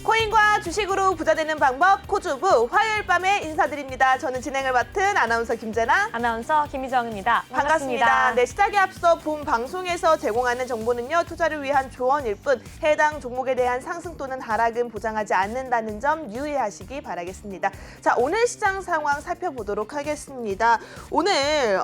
코인과 주식으로 부자 되는 방법 코주부 화요일 밤에 인사드립니다. 저는 진행을 맡은 아나운서 김재나, 아나운서 김희정입니다. 반갑습니다. 네, 시작에 앞서 본 방송에서 제공하는 정보는요, 투자를 위한 조언일 뿐 해당 종목에 대한 상승 또는 하락은 보장하지 않는다는 점 유의하시기 바라겠습니다. 자, 오늘 시장 상황 살펴보도록 하겠습니다. 오늘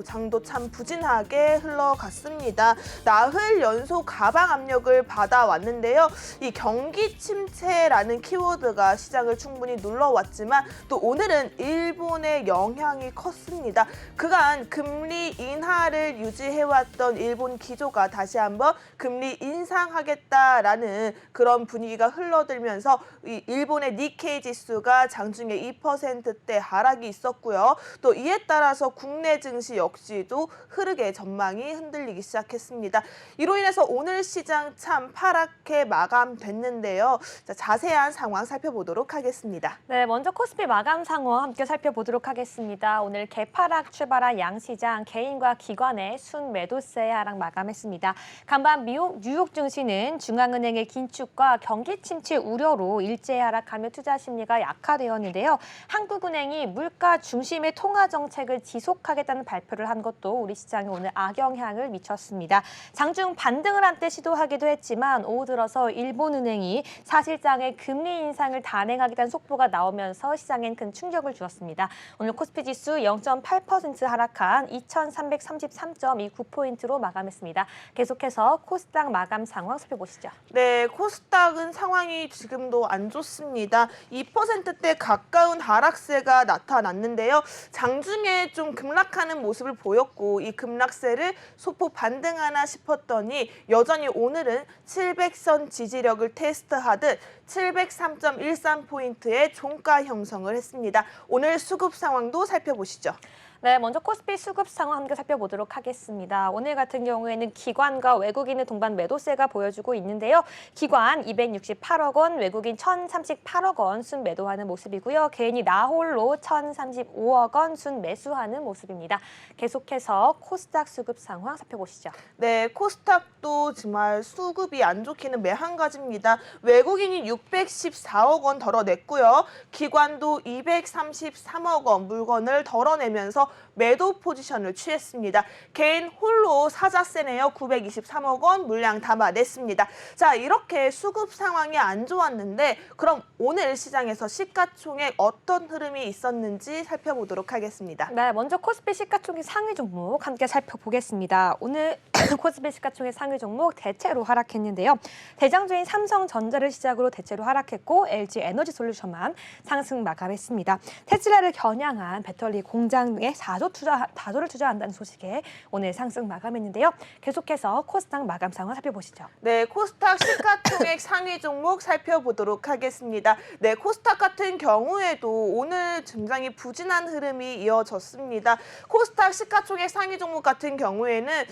장도 참 부진하게 흘러갔습니다. 나흘 연속 가방 압력을 받아왔는데요. 이 경기 침체라는 키워드가 시장을 충분히 눌러왔지만 또 오늘은 일본의 영향이 컸습니다. 그간 금리 인하를 유지해왔던 일본 기조가 다시 한번 금리 인상하겠다라는 그런 분위기가 흘러들면서 이 일본의 니케이 지수가 장중에 2%대 하락이 있었고요. 또 이에 따라서 국내 증시 역시도 흐르게 전망이 흔들리기 시작했습니다. 이로 인해서 오늘 시장 참 파랗게 마감됐는데요. 자, 자세한 상황 살펴보도록 하겠습니다. 네, 먼저 코스피 마감 상황 함께 살펴보도록 하겠습니다. 오늘 개파락 출발한 양시장 개인과 기관의 순매도세 하락 마감했습니다. 간반 뉴욕 증시는 중앙은행의 긴축과 경기 침체 우려로 일제히 하락하며 투자 심리가 약화되었는데요. 한국은행이 물가 중심의 통화 정책을 지속하겠다는 발표를 한 것도 우리 시장에 오늘 악영향을 미쳤습니다. 장중 반등을 한때 시도하기도 했지만 오후 들어서 일본은행이 사실상의 금리 인상을 단행하겠다는 속보가 나오면서 시장엔 큰 충격을 주었습니다. 오늘 코스피 지수 0.8% 하락한 2,333.29포인트로 마감했습니다. 계속해서 코스닥 마감 상황 살펴보시죠. 네, 코스닥은 상황이 지금도 안 좋습니다. 2%대 가까운 하락세가 나타났는데요. 장중에 좀 급락하는 모습을 보였고 이 급락세를 소폭 반등하나 싶었더니 여전히 오늘은 700선 지지력을 테스트하듯 703.13포인트의 종가 형성을 했습니다. 오늘 수급 상황도 살펴보시죠. 네, 먼저 코스피 수급 상황 함께 살펴보도록 하겠습니다. 오늘 같은 경우에는 기관과 외국인의 동반 매도세가 보여주고 있는데요. 기관 268억 원, 외국인 1,038억 원 순매도하는 모습이고요. 개인이 나홀로 1,035억 원 순매수하는 모습입니다. 계속해서 코스닥 수급 상황 살펴보시죠. 네, 코스닥도 정말 수급이 안 좋기는 매한가지입니다. 외국인이 614억 원 덜어냈고요. 기관도 233억 원 물건을 덜어내면서 매도 포지션을 취했습니다. 개인 홀로 사자세네요. 923억 원 물량 담아냈습니다. 자, 이렇게 수급 상황이 안 좋았는데 그럼 오늘 시장에서 시가총액 어떤 흐름이 있었는지 살펴보도록 하겠습니다. 네, 먼저 코스피 시가총액 상위 종목 함께 살펴보겠습니다. 오늘 코스피 시가총액 상위 종목 대체로 하락했는데요. 대장주인 삼성전자를 시작으로 대체로 하락했고 LG 에너지솔루션만 상승 마감했습니다. 테슬라를 겨냥한 배터리 공장에 4조를 투자한다는 소식에 오늘 상승 마감했는데요. 계속해서 코스닥 마감 상황 살펴보시죠. 네, 코스닥 시가총액 상위 종목 살펴보도록 하겠습니다. 네, 코스닥 같은 경우에도 오늘 굉장히 부진한 흐름이 이어졌습니다. 코스닥 시가총액 상위 종목 같은 경우에는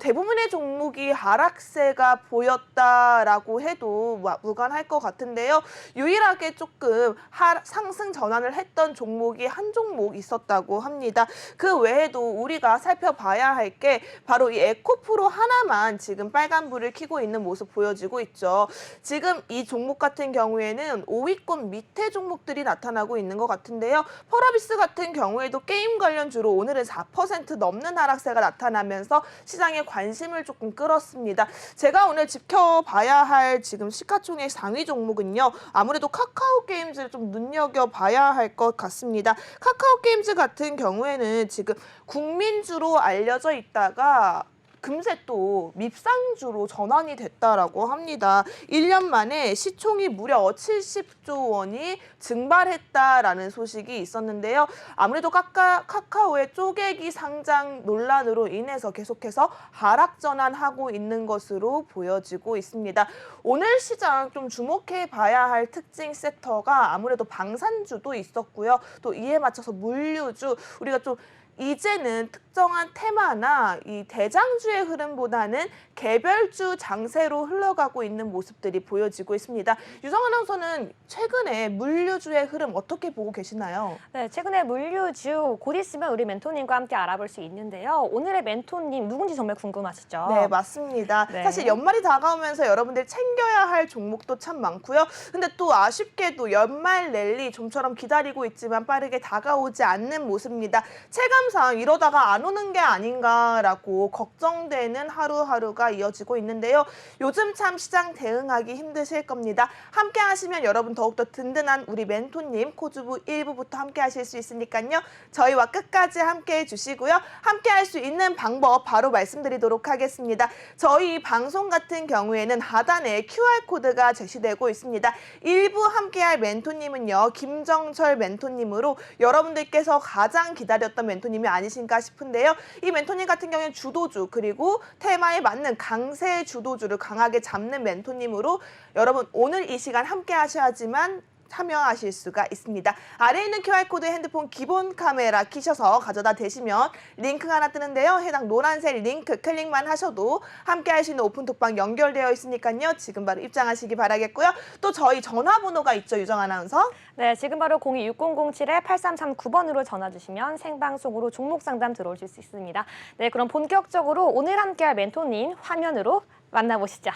대부분의 종목이 하락세가 보였다라고 해도 무관할 것 같은데요. 유일하게 조금 상승 전환을 했던 종목이 한 종목 있었다고 합니다. 그 외에도 우리가 살펴봐야 할 게 바로 이 에코프로 하나만 지금 빨간불을 켜고 있는 모습 보여지고 있죠. 지금 이 종목 같은 경우에는 5위권 밑에 종목들이 나타나고 있는 것 같은데요. 펄어비스 같은 경우에도 게임 관련주로 오늘은 4% 넘는 하락세가 나타나면서 시장의 관심을 조금 끌었습니다. 제가 오늘 지켜봐야 할 지금 시가총액 상위 종목은요. 아무래도 카카오게임즈를 좀 눈여겨봐야 할 것 같습니다. 카카오게임즈 같은 경우에는 지금 국민주로 알려져 있다가 금세 또 밉상주로 전환이 됐다라고 합니다. 1년 만에 시총이 무려 70조 원이 증발했다라는 소식이 있었는데요. 아무래도 카카오의 쪼개기 상장 논란으로 인해서 계속해서 하락 전환하고 있는 것으로 보여지고 있습니다. 오늘 시장 좀 주목해 봐야 할 특징 섹터가 아무래도 방산주도 있었고요. 또 이에 맞춰서 물류주, 우리가 좀 이제는 특정한 테마나 이 대장주의 흐름보다는 개별주 장세로 흘러가고 있는 모습들이 보여지고 있습니다. 유정 아나운서는 최근에 물류주의 흐름 어떻게 보고 계시나요? 네, 최근에 물류주 곧 있으면 우리 멘토님과 함께 알아볼 수 있는데요. 오늘의 멘토님 누군지 정말 궁금하시죠? 네, 맞습니다. 네. 사실 연말이 다가오면서 여러분들 챙겨야 할 종목도 참 많고요. 근데 또 아쉽게도 연말 랠리 좀처럼 기다리고 있지만 빠르게 다가오지 않는 모습입니다. 체감상 이러다가 안 오는 게 아닌가라고 걱정되는 하루하루가 이어지고 있는데요. 요즘 참 시장 대응하기 힘드실 겁니다. 함께 하시면 여러분 더욱더 든든한 우리 멘토님 코주부 1부부터 함께 하실 수 있으니까요. 저희와 끝까지 함께 해주시고요. 함께 할 수 있는 방법 바로 말씀드리도록 하겠습니다. 저희 방송 같은 경우에는 하단에 QR코드가 제시되고 있습니다. 1부 함께할 멘토님은요. 김정철 멘토님으로 여러분들께서 가장 기다렸던 멘토님이 아니신가 싶은데요. 이 멘토님 같은 경우에는 주도주 그리고 테마에 맞는 강세 주도주를 강하게 잡는 멘토님으로 여러분 오늘 이 시간 함께 하셔야지만 참여하실 수가 있습니다. 아래에 있는 QR코드 핸드폰 기본 카메라 키셔서 가져다 대시면 링크가 하나 뜨는데요. 해당 노란색 링크 클릭만 하셔도 함께 할 수 있는 오픈톡방 연결되어 있으니까요. 지금 바로 입장하시기 바라겠고요. 또 저희 전화번호가 있죠. 유정 아나운서. 네, 지금 바로 026007-8339번으로 전화 주시면 생방송으로 종목 상담 들어오실 수 있습니다. 네, 그럼 본격적으로 오늘 함께할 멘토님 화면으로 만나보시죠.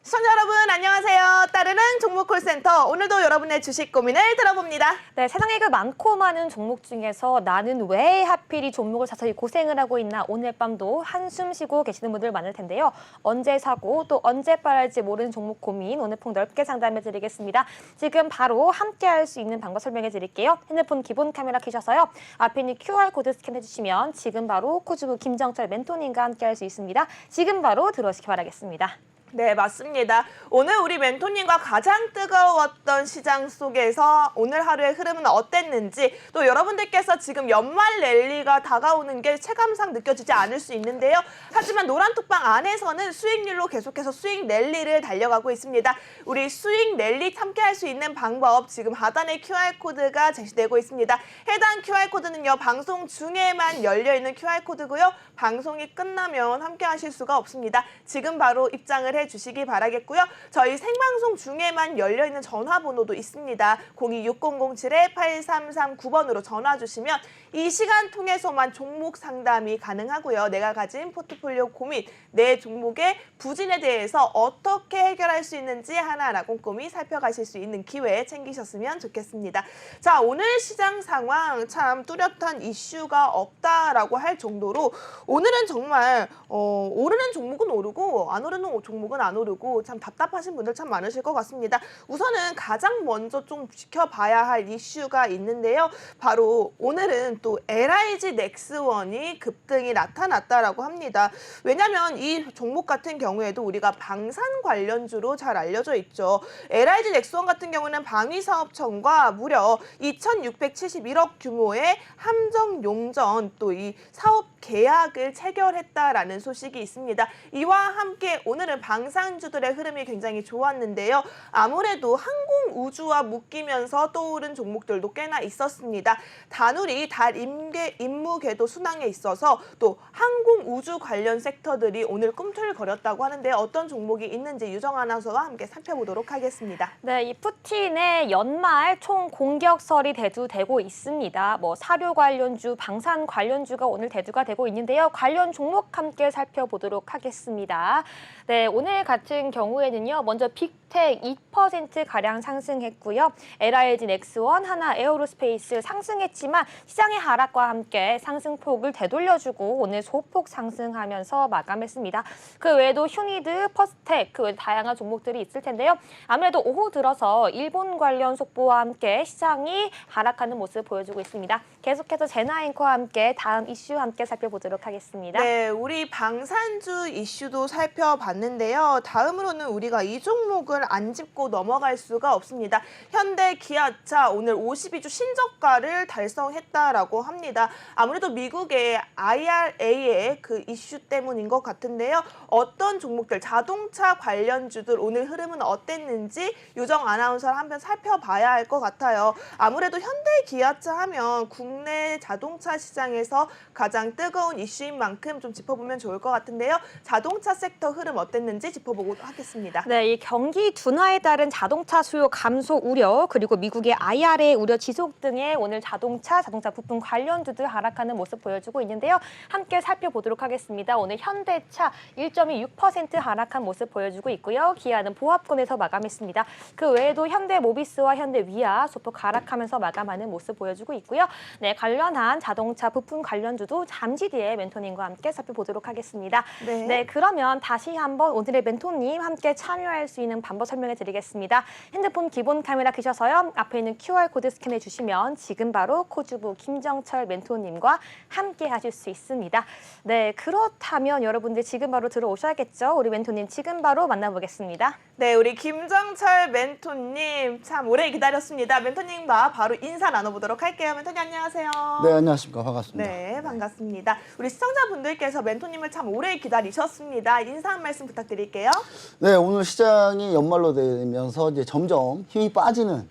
시청자 여러분 안녕하세요. 따르는 종목 콜센터 오늘도 여러분의 주식 고민을 들어봅니다. 네, 세상에 그 많고 많은 종목 중에서 나는 왜 하필 이 종목을 사서 이 고생을 하고 있나 오늘 밤도 한숨 쉬고 계시는 분들 많을 텐데요. 언제 사고 또 언제 팔할지 모르는 종목 고민 오늘 폭 넓게 상담해 드리겠습니다. 지금 바로 함께 할 수 있는 방법 설명해 드릴게요. 핸드폰 기본 카메라 켜셔서요. 앞에 있는 QR코드 스캔해 주시면 지금 바로 코주부 김정철 멘토님과 함께 할 수 있습니다. 지금 바로 들어오시기 바라겠습니다. 네, 맞습니다. 오늘 우리 멘토님과 가장 뜨거웠던 시장 속에서 오늘 하루의 흐름은 어땠는지 또 여러분들께서 지금 연말 랠리가 다가오는 게 체감상 느껴지지 않을 수 있는데요. 하지만 노란톡방 안에서는 수익률로 계속해서 수익 랠리를 달려가고 있습니다. 우리 수익 랠리 함께할 수 있는 방법 지금 하단에 QR코드가 제시되고 있습니다. 해당 QR코드는요. 방송 중에만 열려있는 QR코드고요. 방송이 끝나면 함께하실 수가 없습니다. 지금 바로 입장을 해주시기 바라겠고요. 저희 생방송 중에만 열려있는 전화번호도 있습니다. 026007-8339번으로 전화 주시면 이 시간 통해서만 종목 상담이 가능하고요. 내가 가진 포트폴리오 고민, 내 종목의 부진에 대해서 어떻게 해결할 수 있는지 하나하나 꼼꼼히 살펴가실 수 있는 기회 챙기셨으면 좋겠습니다. 자, 오늘 시장 상황 참 뚜렷한 이슈가 없다라고 할 정도로 오늘은 정말 오르는 종목은 오르고 안 오르는 종목은 종목은 안 오르고 참 답답하신 분들 참 많으실 것 같습니다. 우선은 가장 먼저 좀 지켜봐야 할 이슈가 있는데요. 바로 오늘은 또 LIG 넥스원이 급등이 나타났다라고 합니다. 왜냐하면 이 종목 같은 경우에도 우리가 방산 관련주로 잘 알려져 있죠. LIG 넥스원 같은 경우는 방위사업청과 무려 2,671억 규모의 함정 용전 또 이 사업 계약을 체결했다라는 소식이 있습니다. 이와 함께 오늘은 방산주들의 흐름이 굉장히 좋았는데요. 아무래도 항공 우주와 묶이면서 떠오른 종목들도 꽤나 있었습니다. 다누리 달 임무 궤도 순항에 있어서 또 항공 우주 관련 섹터들이 오늘 꿈틀거렸다고 하는데 어떤 종목이 있는지 유정 아나운서와 함께 살펴보도록 하겠습니다. 네, 이 푸틴의 연말 총 공격설이 대두되고 있습니다. 뭐 사료 관련주, 방산 관련주가 오늘 대두가 되고 있는데요. 관련 종목 함께 살펴보도록 하겠습니다. 네, 오늘 같은 경우에는요. 먼저 빅텍 2%가량 상승했고요. LIG 넥스원, 하나 에어로스페이스 상승했지만 시장의 하락과 함께 상승폭을 되돌려주고 오늘 소폭 상승하면서 마감했습니다. 그 외에도 휴니드, 퍼스텍, 그 외 다양한 종목들이 있을 텐데요. 아무래도 오후 들어서 일본 관련 속보와 함께 시장이 하락하는 모습을 보여주고 있습니다. 계속해서 제나앵커와 함께 다음 이슈 함께 살펴보도록 하겠습니다. 네, 우리 방산주 이슈도 살펴봤는데요. 다음으로는 우리가 이 종목을 안 짚고 넘어갈 수가 없습니다. 현대 기아차 오늘 52주 신저가를 달성했다라고 합니다. 아무래도 미국의 IRA의 그 이슈 때문인 것 같은데요. 어떤 종목들, 자동차 관련주들 오늘 흐름은 어땠는지 유정 아나운서를 한번 살펴봐야 할 것 같아요. 아무래도 현대 기아차 하면 국내 자동차 시장에서 가장 뜨거운 이슈인 만큼 좀 짚어보면 좋을 것 같은데요. 자동차 섹터 흐름 어땠는지 짚어보도록 하겠습니다. 네, 이 경기 둔화에 따른 자동차 수요 감소 우려, 그리고 미국의 IRA 우려 지속 등의 오늘 자동차 부품 관련주들 하락하는 모습 보여주고 있는데요. 함께 살펴보도록 하겠습니다. 오늘 현대차 1.26% 하락한 모습 보여주고 있고요. 기아는 보합권에서 마감했습니다. 그 외에도 현대모비스와 현대위아 소폭 하락하면서 마감하는 모습 보여주고 있고요. 네, 관련한 자동차 부품 관련주도 잠시 뒤에 멘토님과 함께 살펴보도록 하겠습니다. 네, 그러면 다시 한번 오늘의 멘토님 함께 참여할 수 있는 방법 설명해 드리겠습니다. 핸드폰 기본 카메라 켜셔서요. 앞에 있는 QR코드 스캔해 주시면 지금 바로 코주부 김정철 멘토님과 함께 하실 수 있습니다. 네, 그렇다면 여러분들 지금 바로 들어오셔야겠죠. 우리 멘토님 지금 바로 만나보겠습니다. 네, 우리 김정철 멘토님 참 오래 기다렸습니다. 멘토님과 바로 인사 나눠보도록 할게요. 멘토님 안녕하세요. 네, 안녕하십니까. 반갑습니다. 네, 반갑습니다. 우리 시청자분들께서 멘토님을 참 오래 기다리셨습니다. 인사 한 말씀 부탁드릴게요. 네, 오늘 시장이 연말로 되면서 이제 점점 힘이 빠지는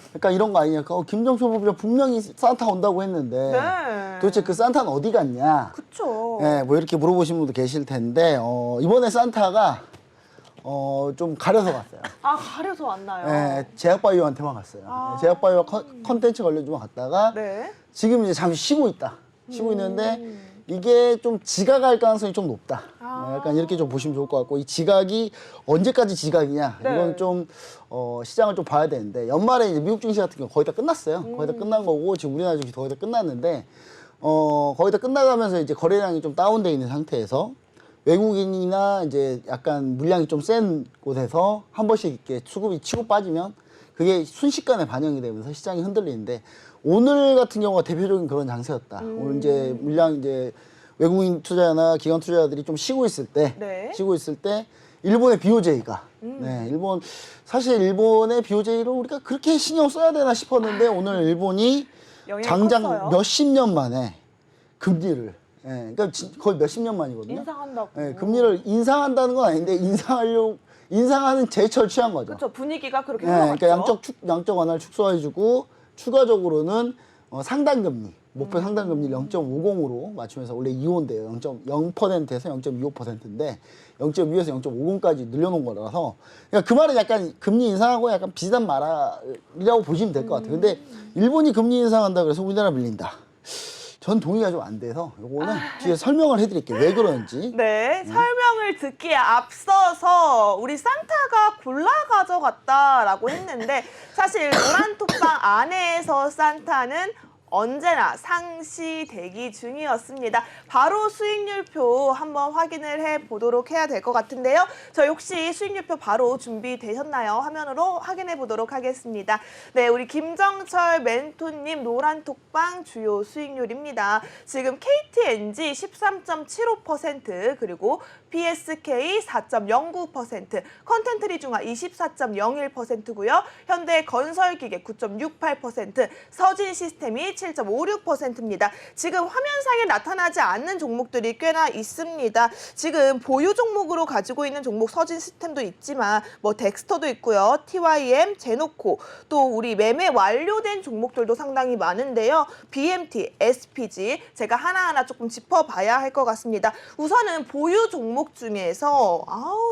그러니까 이런 거 아니냐까 김정철 부부가 분명히 산타 온다고 했는데 네. 도대체 그 산타는 어디 갔냐? 그쵸. 네, 뭐 이렇게 물어보시는 분도 계실 텐데 이번에 산타가 좀 가려서 갔어요. 아, 가려서 왔나요? 네, 제약바이오한테만 갔어요. 아. 제약바이오 컨텐츠 관련주만 갔다가 네. 지금 이제 잠시 쉬고 있다. 쉬고 있는데 이게 좀 지각할 가능성이 좀 높다. 약간 이렇게 좀 보시면 좋을 것 같고 이 지각이 언제까지 지각이냐 네. 이건 좀 시장을 좀 봐야 되는데 연말에 이제 미국 증시 같은 경우 거의 다 끝났어요. 거의 다 끝난 거고 지금 우리나라 증시 거의 다 끝났는데 거의 다 끝나가면서 이제 거래량이 좀 다운돼 있는 상태에서 외국인이나 이제 약간 물량이 좀 센 곳에서 한 번씩 이렇게 수급이 치고 빠지면 그게 순식간에 반영이 되면서 시장이 흔들리는데 오늘 같은 경우가 대표적인 그런 장세였다. 오늘 이제 물량 이제 외국인 투자나 기관 투자자들이 좀 쉬고 있을 때, 일본의 BOJ가, 네, 사실 일본의 BOJ를 우리가 그렇게 신경 써야 되나 싶었는데 오늘 일본이 장장 컸어요. 몇십 년 만에 금리를, 그러니까 거의 몇십 년 만이거든요. 인상한다고. 금리를 인상한다는 건 아닌데 인상하는 제철 취한 거죠. 그렇죠. 분위기가 그렇게 네, 흘러갔죠. 그러니까 양적 완화를 축소해주고 추가적으로는 상단금리 목표 상단금리를 0.50으로 맞추면서 원래 2호인데요. 0.0%에서 0.25%인데 0.2에서 0.50까지 늘려놓은 거라서 그러니까 그 말은 약간 금리 인상하고 약간 비슷한 말이라고 보시면 될 것 같아요. 근데 일본이 금리 인상한다 그래서 우리나라 밀린다. 전 동의가 좀 안 돼서 요거는 뒤에 설명을 해드릴게요. 왜 그런지. 네, 설명을 듣기에 앞서서 우리 산타가 골라 가져갔다라고 했는데 사실 노란 톡방 안에서 산타는 언제나 상시 대기 중이었습니다. 바로 수익률표 한번 확인을 해보도록 해야 될 것 같은데요. 저희 혹시 수익률표 바로 준비되셨나요? 화면으로 확인해 보도록 하겠습니다. 네, 우리 김정철 멘토님 노란 톡방 주요 수익률입니다. 지금 KTNG 13.75%, 그리고 PSK 4.09%, 컨텐트리중화 24.01%고요. 현대건설기계 9.68%, 서진시스템이 7.56%입니다. 지금 화면상에 나타나지 않는 종목들이 꽤나 있습니다. 지금 보유 종목으로 가지고 있는 종목 서진시스템도 있지만 뭐 덱스터도 있고요. TYM, 제노코, 또 우리 매매 완료된 종목들도 상당히 많은데요. BMT, SPG 제가 하나하나 조금 짚어봐야 할 것 같습니다. 우선은 보유 종목 중에서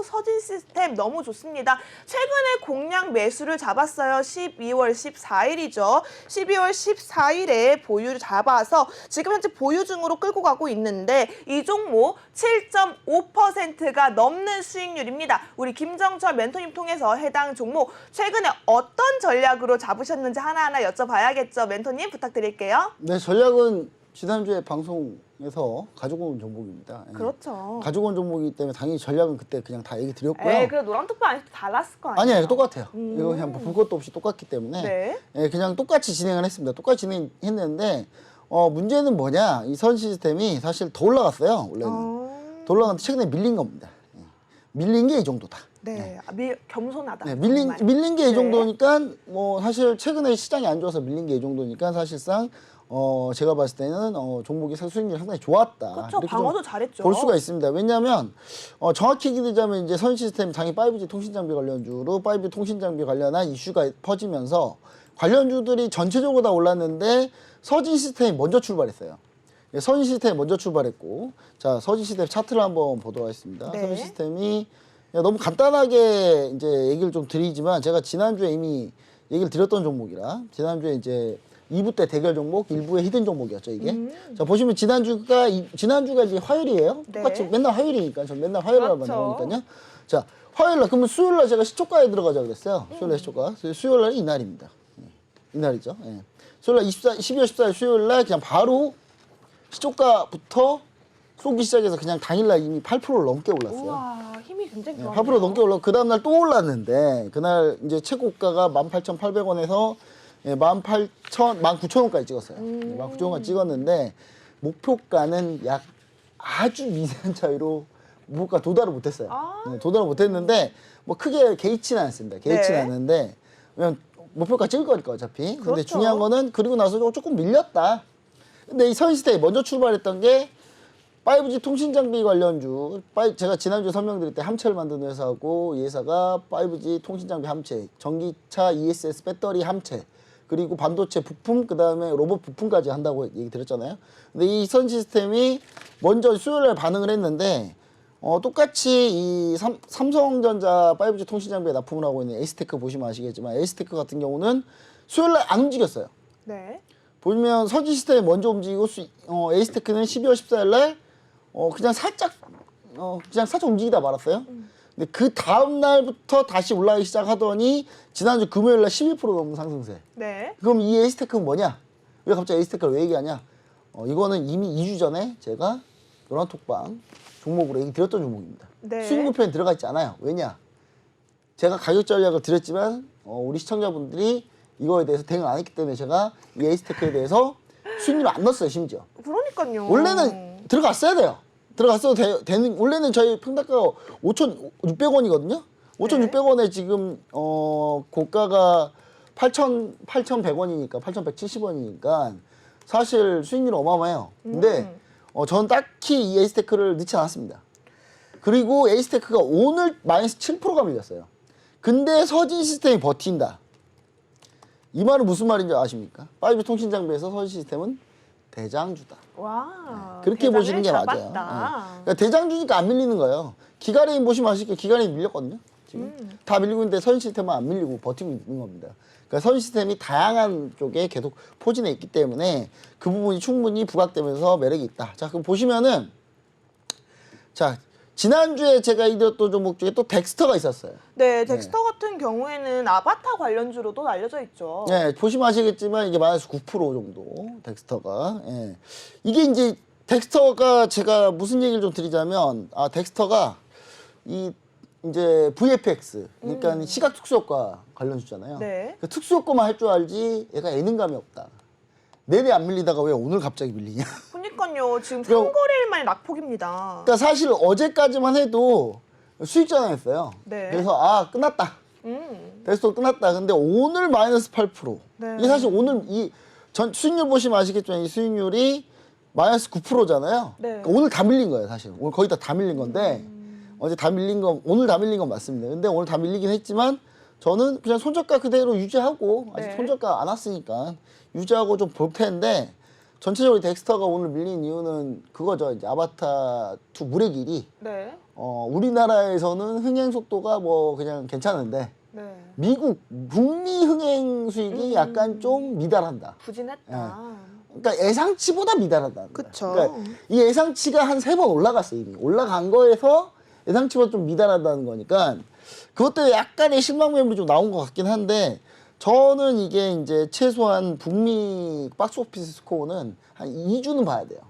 서진시스템 너무 좋습니다. 최근에 공략 매수를 잡았어요. 12월 14일이죠. 12월 14일에 보유를 잡아서 지금 현재 보유 중으로 끌고 가고 있는데 이 종목 7.5%가 넘는 수익률입니다. 우리 김정철 멘토님 통해서 해당 종목 최근에 어떤 전략으로 잡으셨는지 하나하나 여쭤봐야겠죠. 멘토님 부탁드릴게요. 네, 전략은 지난주에 방송에서 가지고 온 종목입니다. 예. 그렇죠. 가지고 온 종목이기 때문에 당연히 전략은 그때 그냥 다 얘기 드렸고요. 네, 그래 노란 톡방 아니도 달랐을 거 아니에요? 아니에요, 똑같아요. 이거 그냥 볼 것도 없이 똑같기 때문에 네. 예, 그냥 똑같이 진행을 했습니다. 똑같이 진행했는데 문제는 뭐냐? 이 선 시스템이 사실 더 올라갔어요. 원래는 더 올라갔는데 최근에 밀린 겁니다. 예. 밀린 게 이 정도다. 네, 겸손하다. 네, 정말. 밀린 게 이 네. 정도니까 뭐 사실 최근에 시장이 안 좋아서 밀린 게 이 정도니까 사실상 제가 봤을 때는 종목이 수익률이 상당히 좋았다. 그렇죠. 이렇게 방어도 좀 잘했죠. 볼 수가 있습니다. 왜냐하면 정확히 얘기하자면 이제 선 시스템 당연히 5G 통신장비 관련주로 5G 통신장비 관련한 이슈가 퍼지면서 관련주들이 전체적으로 다 올랐는데 서진 시스템이 먼저 출발했어요. 서진 시스템이 먼저 출발했고, 자 서진 시스템 차트를 한번 보도록 하겠습니다. 네. 서진 시스템이 너무 간단하게 이제 얘기를 좀 드리지만 제가 지난주에 이미 얘기를 드렸던 종목이라 지난주에 이제 2부 때 대결 종목, 1부의 히든 종목이었죠, 이게. 자, 보시면 지난주가 이제 화요일이에요. 네. 똑같이 맨날 화요일이니까, 저 맨날 화요일날만 그렇죠. 나오니까요. 자, 화요일날, 그러면 수요일날 제가 시초가에 들어가자 그랬어요. 수요일날 시초가. 수요일날이 이날입니다. 이날이죠. 예. 수요일날 12월 14일 수요일날 그냥 바로 시초가부터 쏘기 시작해서 그냥 당일날 이미 8%를 넘게 올랐어요. 우와, 힘이 굉장히 네, 좋아요. 8% 넘게 올랐고 그 다음날 또 올랐는데 그날 이제 최고가가 18,800원에서 19,000원까지 찍었어요. 19,000원까지 찍었는데 목표가는 약 아주 미세한 차이로 목표가 도달을 못했어요. 네, 도달을 못했는데 뭐 크게 개의치는 않습니다. 개의치는 네. 않는데 왜냐면 목표가 찍을 거니까 어차피. 근데 그렇죠. 중요한 거는 그리고 나서 조금 밀렸다. 근데 이 선시대에 먼저 출발했던 게 5G 통신장비 관련주, 제가 지난주에 설명드릴 때 함체를 만드는 회사고 이 회사가 5G 통신장비 함체, 전기차 ESS 배터리 함체, 그리고 반도체 부품, 그 다음에 로봇 부품까지 한다고 얘기 드렸잖아요. 근데 이 선 시스템이 먼저 수요일날 반응을 했는데 똑같이 이 삼성전자 5G 통신장비에 납품을 하고 있는 에이스테크 보시면 아시겠지만 에이스테크 같은 경우는 수요일날 안 움직였어요. 네. 보면 서진 시스템이 먼저 움직이고 에이스테크는 12월 14일 날 그냥 살짝 움직이다 말았어요. 근데 그 다음 날부터 다시 올라가기 시작하더니 지난주 금요일 날 11% 넘는 상승세. 네. 그럼 이 에이스테크는 뭐냐? 왜 갑자기 에이스테크를 왜 얘기하냐? 이거는 이미 2주 전에 제가 노란톡방 종목으로 얘기 드렸던 종목입니다. 네. 수익 목표에 들어가 있지 않아요. 왜냐? 제가 가격 전략을 드렸지만 우리 시청자분들이 이거에 대해서 대응을 안 했기 때문에 제가 이 에이스테크에 대해서 수익률을 안 넣었어요, 심지어. 그러니까요. 원래는 들어갔어야 돼요. 들어갔어도 되는, 원래는 저희 평단가가 5,600원이거든요. 5,600원에 지금 고가가 8,100원이니까 8,170원이니까 사실 수익률이 어마어마해요. 근데 저는 딱히 이 에이스테크를 넣지 않았습니다. 그리고 에이스테크가 오늘 마이너스 7%가 밀렸어요. 근데 서진 시스템이 버틴다. 이 말은 무슨 말인지 아십니까? 5G 통신 장비에서 서진 시스템은 대장주다. 와. 그렇게 대장을 보시는 게 잡았다. 맞아요. 네. 그러니까 대장주니까 안 밀리는 거예요. 기가레인 보시면 아시겠지만 기가레인 밀렸거든요. 지금 다 밀리고 있는데 선 시스템은 안 밀리고 버티고 있는 겁니다. 그러니까 선 시스템이 다양한 쪽에 계속 포진해 있기 때문에 그 부분이 충분히 부각되면서 매력이 있다. 자, 그럼 보시면은 자 지난주에 제가 이겼던 종목 중에 또 덱스터가 있었어요. 네, 덱스터 같은 경우에는 아바타 관련주로도 알려져 있죠. 네, 보시면 아시겠지만 이게 마이너스 9% 정도 덱스터가. 예. 이게 이제 덱스터가 제가 무슨 얘기를 좀 드리자면 덱스터가 이제 VFX 그러니까 시각 특수효과 관련주잖아요. 네. 그러니까 특수효과만 할 줄 알지 얘가 예능감이 없다. 내내 안 밀리다가 왜 오늘 갑자기 밀리냐. 그러니까요. 지금 그럼- 3거래일 만에 낙폭입니다. 그러니까 사실 어제까지만 해도 수익 전환했어요. 네. 그래서 끝났다. 덱스터 끝났다. 근데 오늘 마이너스 8%. 네. 이게 사실 오늘 수익률 보시면 아시겠지만 이 수익률이 마이너스 9%잖아요. 네. 그러니까 오늘 다 밀린 거예요, 사실. 오늘 거의 다 밀린 건데 어제 다 밀린 건 오늘 다 밀린 건 맞습니다. 근데 오늘 다 밀리긴 했지만 저는 그냥 손저가 그대로 유지하고 아직 네. 손저가 안 왔으니까 유지하고 좀 볼 텐데 전체적으로 덱스터가 오늘 밀린 이유는 그거죠. 이제 아바타 2 물의 길이 네. 우리나라에서는 흥행 속도가 뭐 그냥 괜찮은데 네. 미국 북미 흥행 수익이 약간 좀 미달한다. 부진했다. 그러니까 예상치보다 미달하다. 그쵸. 그러니까 이 예상치가 한 3번 올라갔어요, 이미. 올라간 거에서 예상치보다 좀 미달하다는 거니까 그것 때문에 약간의 실망 매물이 좀 나온 것 같긴 한데 저는 이게 이제 최소한 북미 박스오피스 스코어는 한 2주는 봐야 돼요.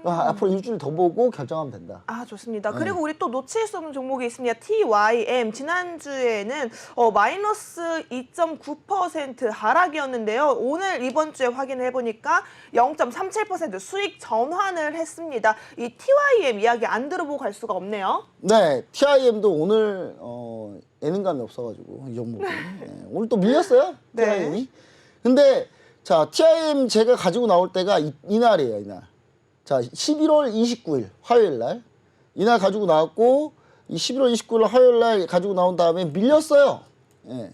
앞으로 일주일 더 보고 결정하면 된다. 좋습니다. 그리고 우리 또 놓칠 수 없는 종목이 있습니다. TYM. 지난주에는 마이너스 2.9% 하락이었는데요. 오늘 이번 주에 확인을 해보니까 0.37% 수익 전환을 했습니다. 이 TYM 이야기 안 들어보고 갈 수가 없네요. 네, TIM도 오늘 예능감이 없어가지고 이 종목이 오늘 또 밀렸어요. 네. TIM이. 근데 자 TIM 제가 가지고 나올 때가 이날이에요, 이날. 자 11월 29일 화요일 날 이날 가지고 나왔고 이 11월 29일 화요일 날 가지고 나온 다음에 밀렸어요. 예.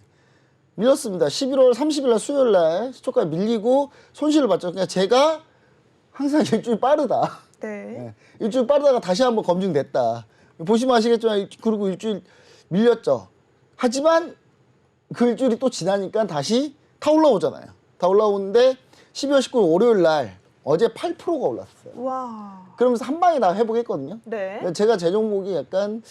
밀렸습니다. 11월 30일 날 수요일 날 시초가에 밀리고 손실을 봤죠. 그러니까 제가 항상 일주일 빠르다. 네. 예. 일주일 빠르다가 다시 한번 검증됐다. 보시면 아시겠지만 그리고 일주일 밀렸죠. 하지만 그 일주일이 또 지나니까 다시 타 올라오잖아요. 다 올라오는데 12월 19일 월요일 날 어제 8%가 올랐어요. 와. 그러면서 한 방에 다 회복했거든요. 네. 제가 제 종목이 약간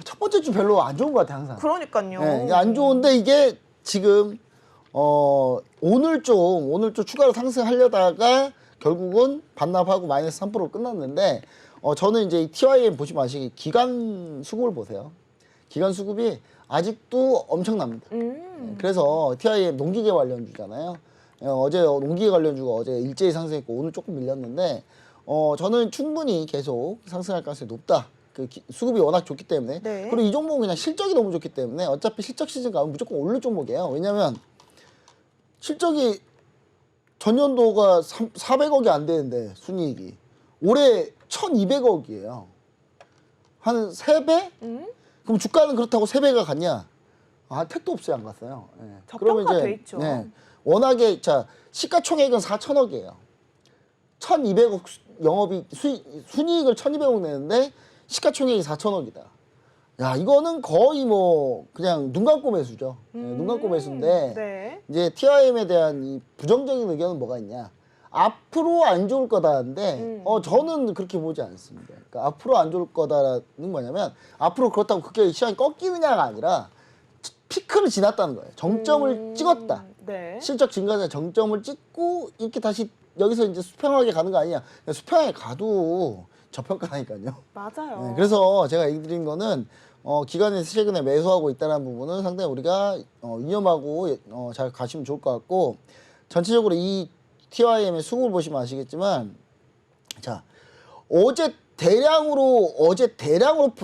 첫 번째 주 별로 안 좋은 것 같아요, 항상. 그러니까요. 네, 이게 안 좋은데 이게 지금 오늘 좀 추가로 상승하려다가 결국은 반납하고 마이너스 3%로 끝났는데 저는 이제 이 TYM 보시면 아시기 기간 수급을 보세요. 기간 수급이 아직도 엄청납니다. 그래서 TIM 농기계 관련주잖아요. 어제 농기계 관련주가 어제 일제히 상승했고 오늘 조금 밀렸는데 저는 충분히 계속 상승할 가능성이 높다. 수급이 워낙 좋기 때문에. 네. 그리고 이 종목은 그냥 실적이 너무 좋기 때문에 어차피 실적 시즌 가면 무조건 오를 종목이에요. 왜냐면 실적이 전년도가 400억이 안 되는데 순이익이 올해 1200억이에요. 한 3배? 그럼 주가는 그렇다고 3배가 갔냐? 택도 없어요, 안 갔어요. 네. 저평가돼 있죠. 네. 워낙에 시가총액은 4천억이에요. 1200억 영업이 순이익을 1200억 내는데 시가총액이 4천억이다. 야, 이거는 거의 뭐 그냥 눈 감고 매수죠. 눈 감고 매수인데 네. 이제 TIM에 대한 이 부정적인 의견은 뭐가 있냐? 앞으로 안 좋을 거다는데 저는 그렇게 보지 않습니다. 그러니까 앞으로 안 좋을 거다는 뭐냐면 앞으로 그렇다고 그게 시장이 꺾이느냐가 아니라 피크를 지났다는 거예요. 정점을 찍었다. 네. 실적 증가세 정점을 찍고 이렇게 다시 여기서 이제 수평하게 가는 거 아니냐? 수평하게 가도 저평가니까요. 맞아요. 네, 그래서 제가 얘기 드린 거는 기관에서 최근에 매수하고 있다는 부분은 상당히 우리가 위험하고 잘 가시면 좋을 것 같고 전체적으로 이 TYM의 수급을 보시면 아시겠지만 자 어제 대량으로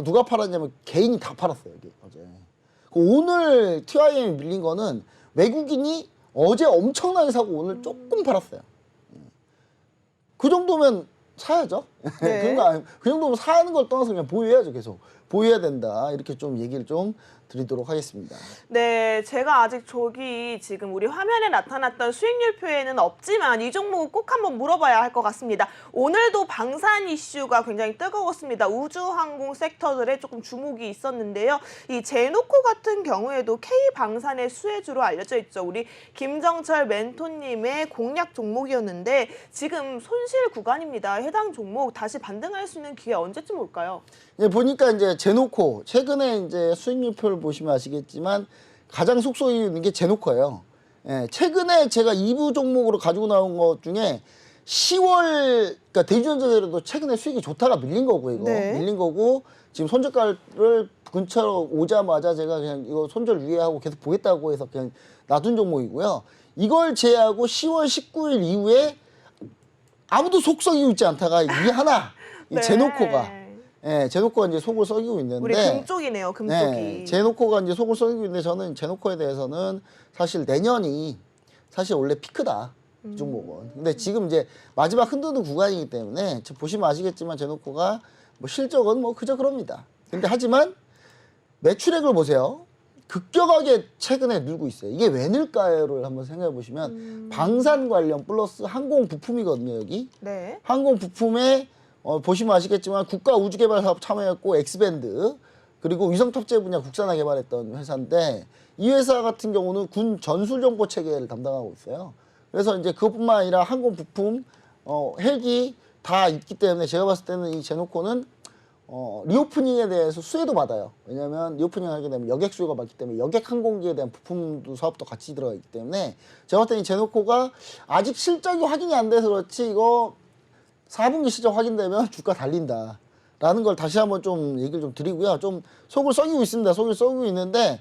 누가 팔았냐면 개인이 다 팔았어요. 여기 어제. 오늘 TYM이 밀린 거는 외국인이 어제 엄청나게 사고 오늘 조금 팔았어요. 그 정도면 사야죠. 네. 그 정도면 사는 걸 떠나서 그냥 보유해야죠. 계속 보유해야 된다. 이렇게 좀 얘기를 좀 드리도록 하겠습니다. 네, 제가 아직 지금 우리 화면에 나타났던 수익률표에는 없지만 이 종목은 꼭 한번 물어봐야 할 것 같습니다. 오늘도 방산 이슈가 굉장히 뜨거웠습니다. 우주항공 섹터들에 조금 주목이 있었는데요. 이 제노코 같은 경우에도 K방산의 수혜주로 알려져 있죠. 우리 김정철 멘토님의 공략 종목이었는데 지금 손실 구간입니다. 해당 종목 종목 다시 반등할 수 있는 기회 언제쯤 올까요? 이제 보니까 이제 제노코 최근에 이제 수익률표를 보시면 아시겠지만 가장 속속이 있는 게 제노코예요. 예, 최근에 제가 2부 종목으로 가지고 나온 것 중에 10월 그러니까 대주전자재료도 최근에 수익이 좋다가 밀린 거고 이거 네. 밀린 거고 지금 손절가를 근처로 오자마자 제가 그냥 이거 손절 유예하고 계속 보겠다고 해서 그냥 놔둔 종목이고요. 이걸 제외하고 10월 19일 이후에 아무도 속 썩이고 있지 않다가 이 하나 이 네. 제노코가 예, 제노코가 이제 속을 썩이고 있는데 우리 금쪽이네요, 금쪽이. 네, 제노코가 이제 속을 썩이고 있는데 저는 제노코에 대해서는 사실 내년이 사실 원래 피크다. 이 종목은. 근데 지금 이제 마지막 흔드는 구간이기 때문에 보시면 아시겠지만 제노코가 뭐 실적은 뭐 그저 그럽니다. 근데 하지만 매출액을 보세요. 급격하게 최근에 늘고 있어요. 이게 왜 늘까요를 한번 생각해 보시면 방산 관련 플러스 항공 부품이거든요, 여기. 네. 항공 부품에 보시면 아시겠지만 국가 우주개발 사업 참여했고 엑스밴드 그리고 위성 탑재 분야 국산화 개발했던 회사인데 이 회사 같은 경우는 군 전술 정보 체계를 담당하고 있어요. 그래서 이제 그것뿐만 아니라 항공 부품, 헬기 다 있기 때문에 제가 봤을 때는 이 제노코는 리오프닝에 대해서 수혜도 받아요. 왜냐하면 리오프닝 하게 되면 여객 수요가 많기 때문에 여객 항공기에 대한 부품도 사업도 같이 들어가 있기 때문에 제가 봤을 때는 이 제노코가 아직 실적이 확인이 안 돼서 그렇지 이거 4분기 실적 확인되면 주가 달린다. 라는 걸 다시 한번 좀 얘기를 좀 드리고요. 좀 속을 썩이고 있습니다. 속을 썩이고 있는데,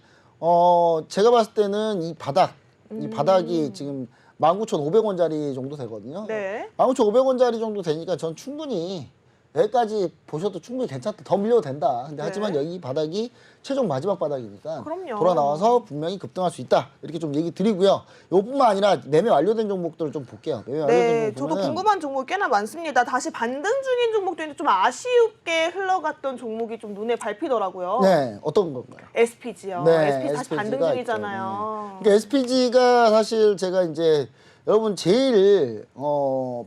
제가 봤을 때는 이 바닥이 지금 19,500원짜리 정도 되거든요. 네. 19,500원짜리 정도 되니까 전 충분히 여기까지 보셔도 충분히 괜찮다. 더 밀려도 된다. 근데 네. 하지만 여기 바닥이 최종 마지막 바닥이니까 그럼요. 돌아 나와서 분명히 급등할 수 있다. 이렇게 좀 얘기 드리고요. 이뿐만 아니라 매매 완료된 종목들을 좀 볼게요. 매매 완료된 네, 종목 저도 보면은 궁금한 종목 꽤나 많습니다. 다시 반등 중인 종목도 있는데 좀 아쉽게 흘러갔던 종목이 좀 눈에 밟히더라고요. 네, 어떤 건가요? SPG요. 네, SP 다시 반등 SPG 가 중이잖아요. 그러니까 SPG가 사실 제가 이제 여러분 제일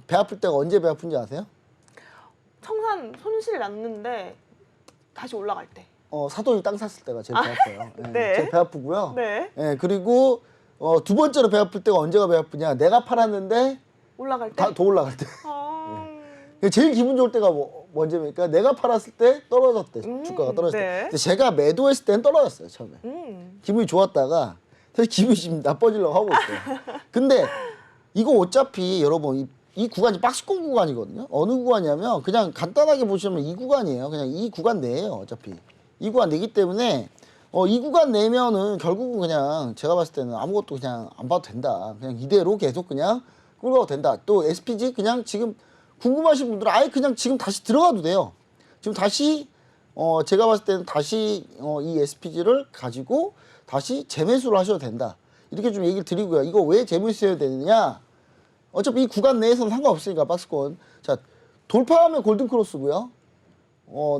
배 아플 때가 언제 배 아픈지 아세요? 청산 손실 났는데 다시 올라갈 때. 사돈이 땅 샀을 때가 제일 배 아파요. 네. 제일 배 아프고요. 네. 그리고 두 번째로 배 아플 때가 언제가 배 아프냐? 내가 팔았는데 올라갈 때. 더 올라갈 때. 제일 기분 좋을 때가 언제입니까? 내가 팔았을 때 떨어졌대. 주가가 떨어졌을 때. 네. 근데 제가 매도했을 때는 떨어졌어요, 처음에. 기분이 좋았다가 사실 기분이 지금 나빠지려고 하고 있어요. 근데 이거 어차피 여러분 이 구간이 박스권 구간이거든요. 어느 구간이냐면 그냥 간단하게 보시면 이 구간이에요. 그냥 이 구간 내예요. 어차피 이 구간 내기 때문에 이 구간 내면은 결국은 그냥 제가 봤을 때는 아무것도 그냥 안 봐도 된다. 그냥 이대로 계속 그냥 끌고 가도 된다. 또 SPG 그냥 지금 궁금하신 분들은 아예 그냥 지금 다시 들어가도 돼요. 지금 다시 제가 봤을 때는 다시 이 SPG를 가지고 다시 재매수를 하셔도 된다. 이렇게 좀 얘기를 드리고요. 이거 왜 재매수해야 되느냐? 어차피 이 구간 내에서는 상관없으니까 박스권. 자, 돌파하면 골든크로스고요.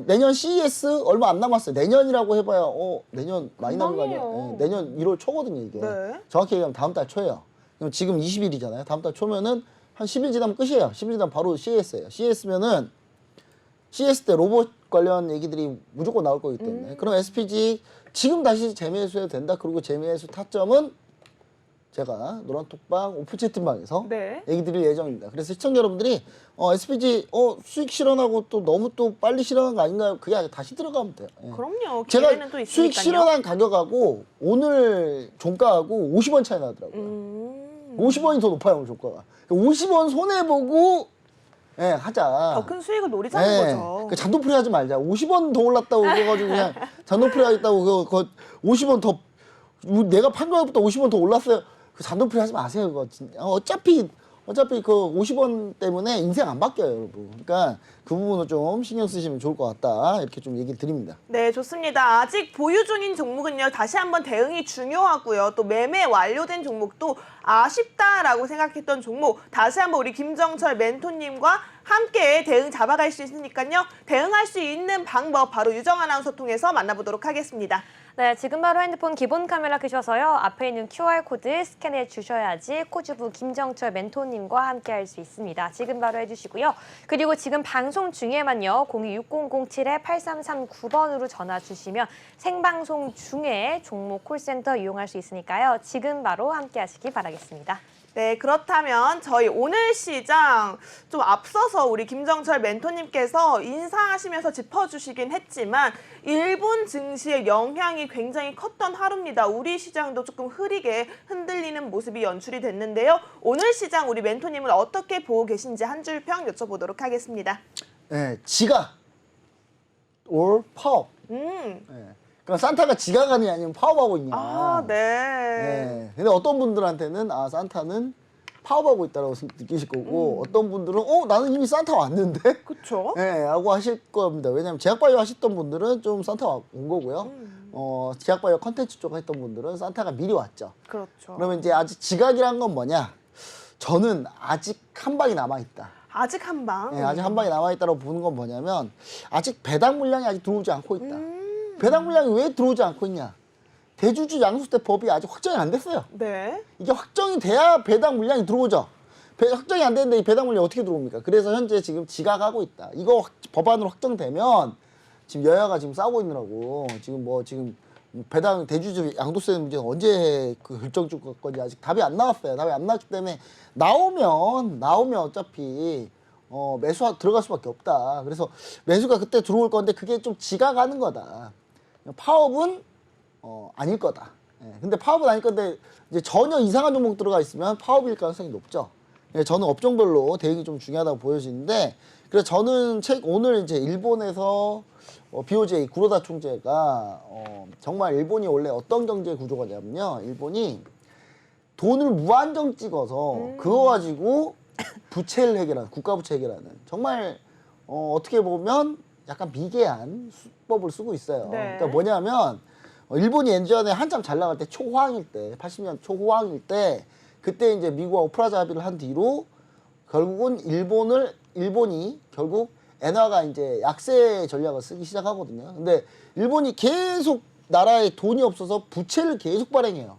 내년 CES 얼마 안 남았어요. 내년이라고 해봐야 내년 많이 남은 거 아니에요? 금방이에요. 내년 1월 초거든요, 이게. 네. 정확히 얘기하면 다음 달 초예요. 그럼 지금 20일이잖아요. 다음 달 초면은 한 10일 지나면 끝이에요. 10일 지나면 바로 CES예요. CES면은 CS 때 로봇 관련 얘기들이 무조건 나올 거기 때문에. 그럼 SPG 지금 다시 재매수해도 된다. 그리고 재매수 타점은 제가 노란톡방 오픈 채팅방에서 네. 얘기 드릴 예정입니다. 그래서 시청자 여러분들이 SPG 수익 실현하고 또 너무 또 빨리 실현한 거 아닌가요? 그게 아니라 다시 들어가면 돼요. 예. 그럼요. 제가 기회는 또 수익 있으니까요. 실현한 가격하고 오늘 종가하고 50원 차이 나더라고요. 50원이 더 높아요, 오늘 종가가. 50원 손해보고 하자. 더 큰 수익을 노리자는 거죠. 그 잔돈풀이 하지 말자. 50원 더 올랐다고 그래가지고 그냥 잔돈풀이 하겠다고 그거 50원 더 내가 판 거보다 50원 더 올랐어요. 그 잔돈풀이 하지 마세요. 그거 진짜. 어차피 그 50원 때문에 인생 안 바뀌어요, 여러분. 그러니까 그 부분을 좀 신경 쓰시면 좋을 것 같다. 이렇게 좀 얘기를 드립니다. 네, 좋습니다. 아직 보유 중인 종목은요, 다시 한번 대응이 중요하고요. 또 매매 완료된 종목도 아쉽다라고 생각했던 종목, 다시 한번 우리 김정철 멘토님과 함께 대응 잡아갈 수 있으니까요. 대응할 수 있는 방법 바로 유정 아나운서 통해서 만나보도록 하겠습니다. 네, 지금 바로 핸드폰 기본 카메라 켜셔서요. 앞에 있는 QR코드 스캔해 주셔야지 코주부 김정철 멘토님과 함께 할 수 있습니다. 지금 바로 해주시고요. 그리고 지금 방송 중에만요. 026007-8339번으로 전화 주시면 생방송 중에 종목 콜센터 이용할 수 있으니까요. 지금 바로 함께 하시기 바라겠습니다. 네, 그렇다면 저희 오늘 시장 좀 앞서서 우리 김정철 멘토님께서 인사하시면서 짚어주시긴 했지만 일본 증시의 영향이 굉장히 컸던 하루입니다. 우리 시장도 조금 흐리게 흔들리는 모습이 연출이 됐는데요. 오늘 시장 우리 멘토님은 어떻게 보고 계신지 한 줄 평 여쭤보도록 하겠습니다. 네, 지각 or 파업. 네. 그럼 산타가 지각하니 아니면 파업하고 있냐. 아, 네. 네. 근데 어떤 분들한테는 산타는 파업하고 있다고 느끼실 거고 어떤 분들은 나는 이미 산타 왔는데 그쵸? 네, 라고 하실 겁니다. 왜냐면 제약바이오 하셨던 분들은 좀 산타 온 거고요. 제약바이오 컨텐츠 쪽 했던 분들은 산타가 미리 왔죠. 그렇죠. 그러면 이제 아직 지각이란 건 뭐냐? 저는 아직 한 방이 남아있다. 아직 한 방. 네, 아직 한 방이 남아있다고 보는 건 뭐냐면 아직 배당 물량이 아직 들어오지 않고 있다. 배당 물량이 왜 들어오지 않고 있냐? 대주주 양수대 법이 아직 확정이 안 됐어요. 네. 이게 확정이 돼야 배당 물량이 들어오죠. 확정이 안 됐는데 이 배당 물량이 어떻게 들어옵니까? 그래서 현재 지금 지각하고 있다. 이거 법안으로 확정되면 지금 여야가 지금 싸우고 있느라고 지금 배당 대주주 양도세 문제는 언제 그 결정 줄 건지 아직 답이 안 나왔어요. 답이 안 나왔기 때문에 나오면 어차피 매수 들어갈 수밖에 없다. 그래서 매수가 그때 들어올 건데 그게 좀 지각하는 거다. 파업은 아닐 거다. 예, 근데 파업은 아닐 건데 이제 전혀 이상한 종목 들어가 있으면 파업일 가능성이 높죠. 예, 저는 업종별로 대응이 좀 중요하다고 보여지는데 그래서 저는 오늘 이제 일본에서 BOJ 구로다 총재가 정말 일본이 원래 어떤 경제 구조가냐면요. 일본이 돈을 무한정 찍어서 그거 가지고 부채를 해결하는 국가 부채 해결하는 정말 어떻게 보면 약간 미개한 수법을 쓰고 있어요. 네. 그러니까 뭐냐면 일본이 예전에 한참 잘 나갈 때 초호황일 때 80년 초호황일 때 그때 이제 미국하고 프라자 합의를 한 뒤로 결국은 일본이 결국 엔화가 이제 약세 전략을 쓰기 시작하거든요. 근데 일본이 계속 나라에 돈이 없어서 부채를 계속 발행해요.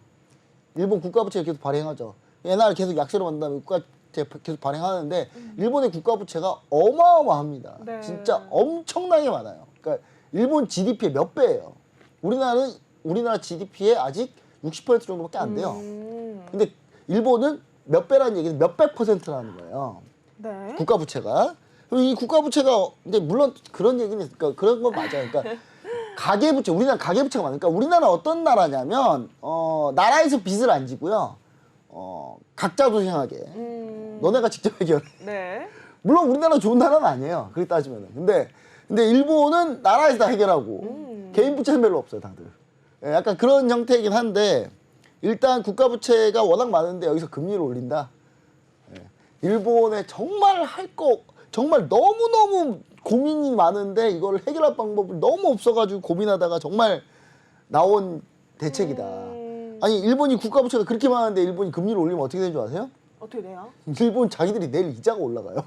일본 국가 부채를 계속 발행하죠. 엔화를 계속 약세로 만든 다음에 국가 부채 계속 발행하는데 일본의 국가 부채가 어마어마합니다. 네. 진짜 엄청나게 많아요. 그러니까 일본 GDP의 몇 배예요. 우리나라 GDP의 아직 60% 정도밖에 안 돼요. 근데 일본은 몇 배라는 얘기는 몇백 %라는 거예요. 네. 국가 부채가. 이 국가 부채가 근데 물론 그런 얘기는 그러니까 그런 건 맞아요. 그러니까 가계 부채, 우리나라 가계 부채가 많으니까 우리나라 어떤 나라냐면 나라에서 빚을 안 지고요. 각자 도생하게. 너네가 직접 해결해. 네. 물론 우리나라 좋은 나라는 아니에요. 그렇게 따지면은. 근데 일본은 나라에서 다 해결하고 개인 부채는 별로 없어요, 다들. 예, 약간 그런 형태이긴 한데 일단 국가 부채가 워낙 많은데 여기서 금리를 올린다. 예, 일본에 정말 너무너무 고민이 많은데 이걸 해결할 방법을 너무 없어가지고 고민하다가 정말 나온 대책이다. 아니 일본이 국가 부채가 그렇게 많은데 일본이 금리를 올리면 어떻게 되는 줄 아세요? 어떻게 돼요? 일본 자기들이 내일 이자가 올라가요.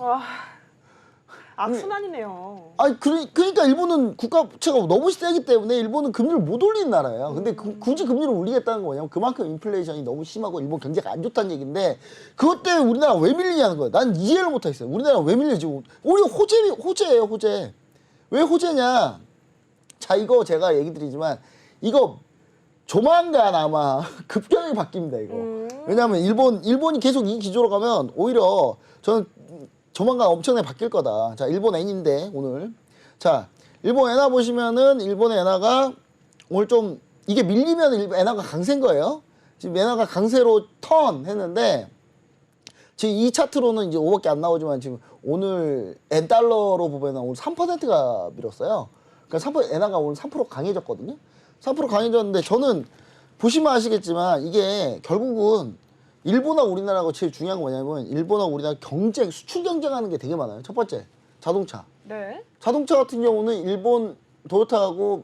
악순환이네요. 아니 그러니까 일본은 국가 부채가 너무 세기 때문에 일본은 금리를 못 올리는 나라예요. 근데 굳이 금리를 올리겠다는 거 뭐냐면 그만큼 인플레이션이 너무 심하고 일본 경제가 안 좋다는 얘기인데 그것 때문에 우리나라 왜 밀리냐는 거예요. 난 이해를 못 하겠어요. 우리나라 왜 밀리지? 우리 호재예요, 호재. 왜 호재냐? 자, 이거 제가 얘기 드리지만 이거 조만간 아마 급격하게 바뀝니다, 이거. 왜냐하면 일본이 계속 이 기조로 가면 오히려 저는 조만간 엄청나게 바뀔 거다. 자, 일본 엔인데 오늘. 자, 일본 엔화 보시면은 일본의 엔화가 오늘 좀 이게 밀리면 엔화가 강세인 거예요. 지금 엔화가 강세로 턴 했는데 지금 이 차트로는 이제 5밖에 안 나오지만 지금 오늘 엔 달러로 보면 오늘 3%가 밀었어요. 그러니까 3% 엔화가 오늘 3% 강해졌거든요. 3% 강해졌는데 저는 보시면 아시겠지만 이게 결국은 일본하고 우리나라가 제일 중요한 건 뭐냐면 일본하고 우리나라 경쟁, 수출 경쟁하는 게 되게 많아요. 첫 번째, 자동차. 네. 자동차 같은 경우는 일본 토요타하고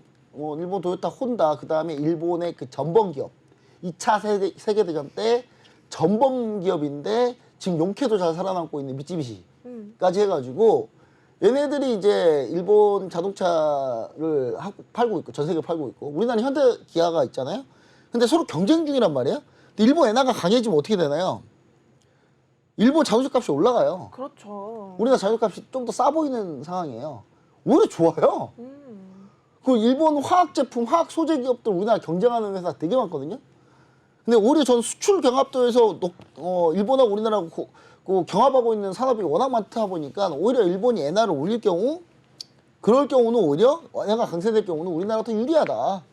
일본 토요타 혼다 그다음에 일본의 그 전범 기업 2차 세계대전 때 전범 기업인데 지금 용케도 잘 살아남고 있는 미쯔비시까지 해가지고 얘네들이 이제 일본 자동차를 팔고 있고 전 세계 팔고 있고 우리나라 현대 기아가 있잖아요. 근데 서로 경쟁 중이란 말이에요. 근데 일본 엔화가 강해지면 어떻게 되나요? 일본 자동차 값이 올라가요. 그렇죠. 우리나라 자동차 값이 좀 더 싸 보이는 상황이에요. 오히려 좋아요. 그 일본 화학 제품, 화학 소재 기업들 우리나라 경쟁하는 회사 되게 많거든요. 근데 오히려 전 수출 경합도에서 일본하고 우리나라하고 경합하고 있는 산업이 워낙 많다 보니까 오히려 일본이 엔화를 올릴 경우 그럴 경우는 오히려 엔화가 강세될 경우는 우리나라가 더 유리하다.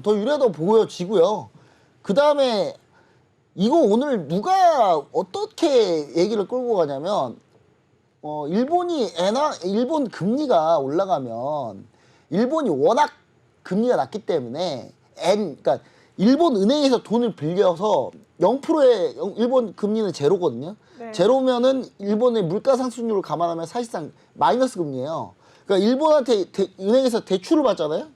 더 유리하다고 보여지고요. 그 다음에 이거 오늘 누가 어떻게 얘기를 끌고 가냐면 일본 금리가 올라가면 일본이 워낙 금리가 낮기 때문에 그러니까 일본 은행에서 돈을 빌려서 0%의 일본 금리는 제로거든요. 네. 제로면은 일본의 물가 상승률을 감안하면 사실상 마이너스 금리예요. 그러니까 일본한테 은행에서 대출을 받잖아요.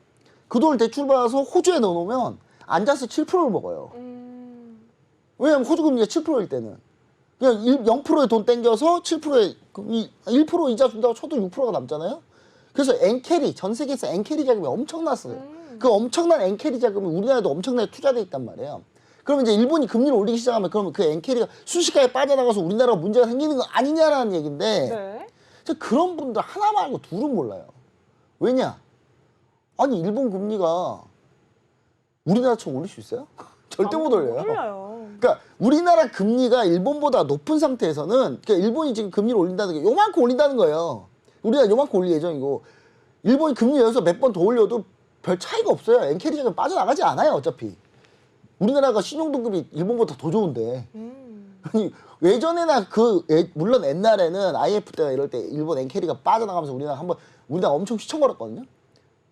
그 돈을 대출 받아서 호주에 넣어놓으면 앉아서 7%를 먹어요. 왜냐면 호주 금리가 7%일 때는 그냥 0%의 돈 땡겨서 7%의 1% 이자 준다고 쳐도 6%가 남잖아요. 그래서 엔캐리 전 세계에서 엔캐리 자금이 엄청났어요. 그 엄청난 엔캐리 자금이 우리나라에도 엄청나게 투자돼 있단 말이에요. 그러면 이제 일본이 금리를 올리기 시작하면 그러면 그 엔캐리가 순식간에 빠져나가서 우리나라가 문제가 생기는 거 아니냐라는 얘기인데 네. 그런 분들 하나 말고 둘은 몰라요. 왜냐? 아니 일본 금리가 우리나라처럼 올릴 수 있어요? 절대 못 올려요. 몰라요. 그러니까 우리나라 금리가 일본보다 높은 상태에서는 그러니까 일본이 지금 금리를 올린다는 게 요만큼 올린다는 거예요. 우리가 요만큼 올릴 예정이고 일본이 금리 여기서 몇 번 더 올려도 별 차이가 없어요. 엔캐리 자금 빠져나가지 않아요. 어차피. 우리나라가 신용등급이 일본보다 더 좋은데. 아니 예전에나 물론 옛날에는 IMF 때나 이럴 때 일본 엔캐리가 빠져나가면서 우리나라 엄청 휘청거렸거든요.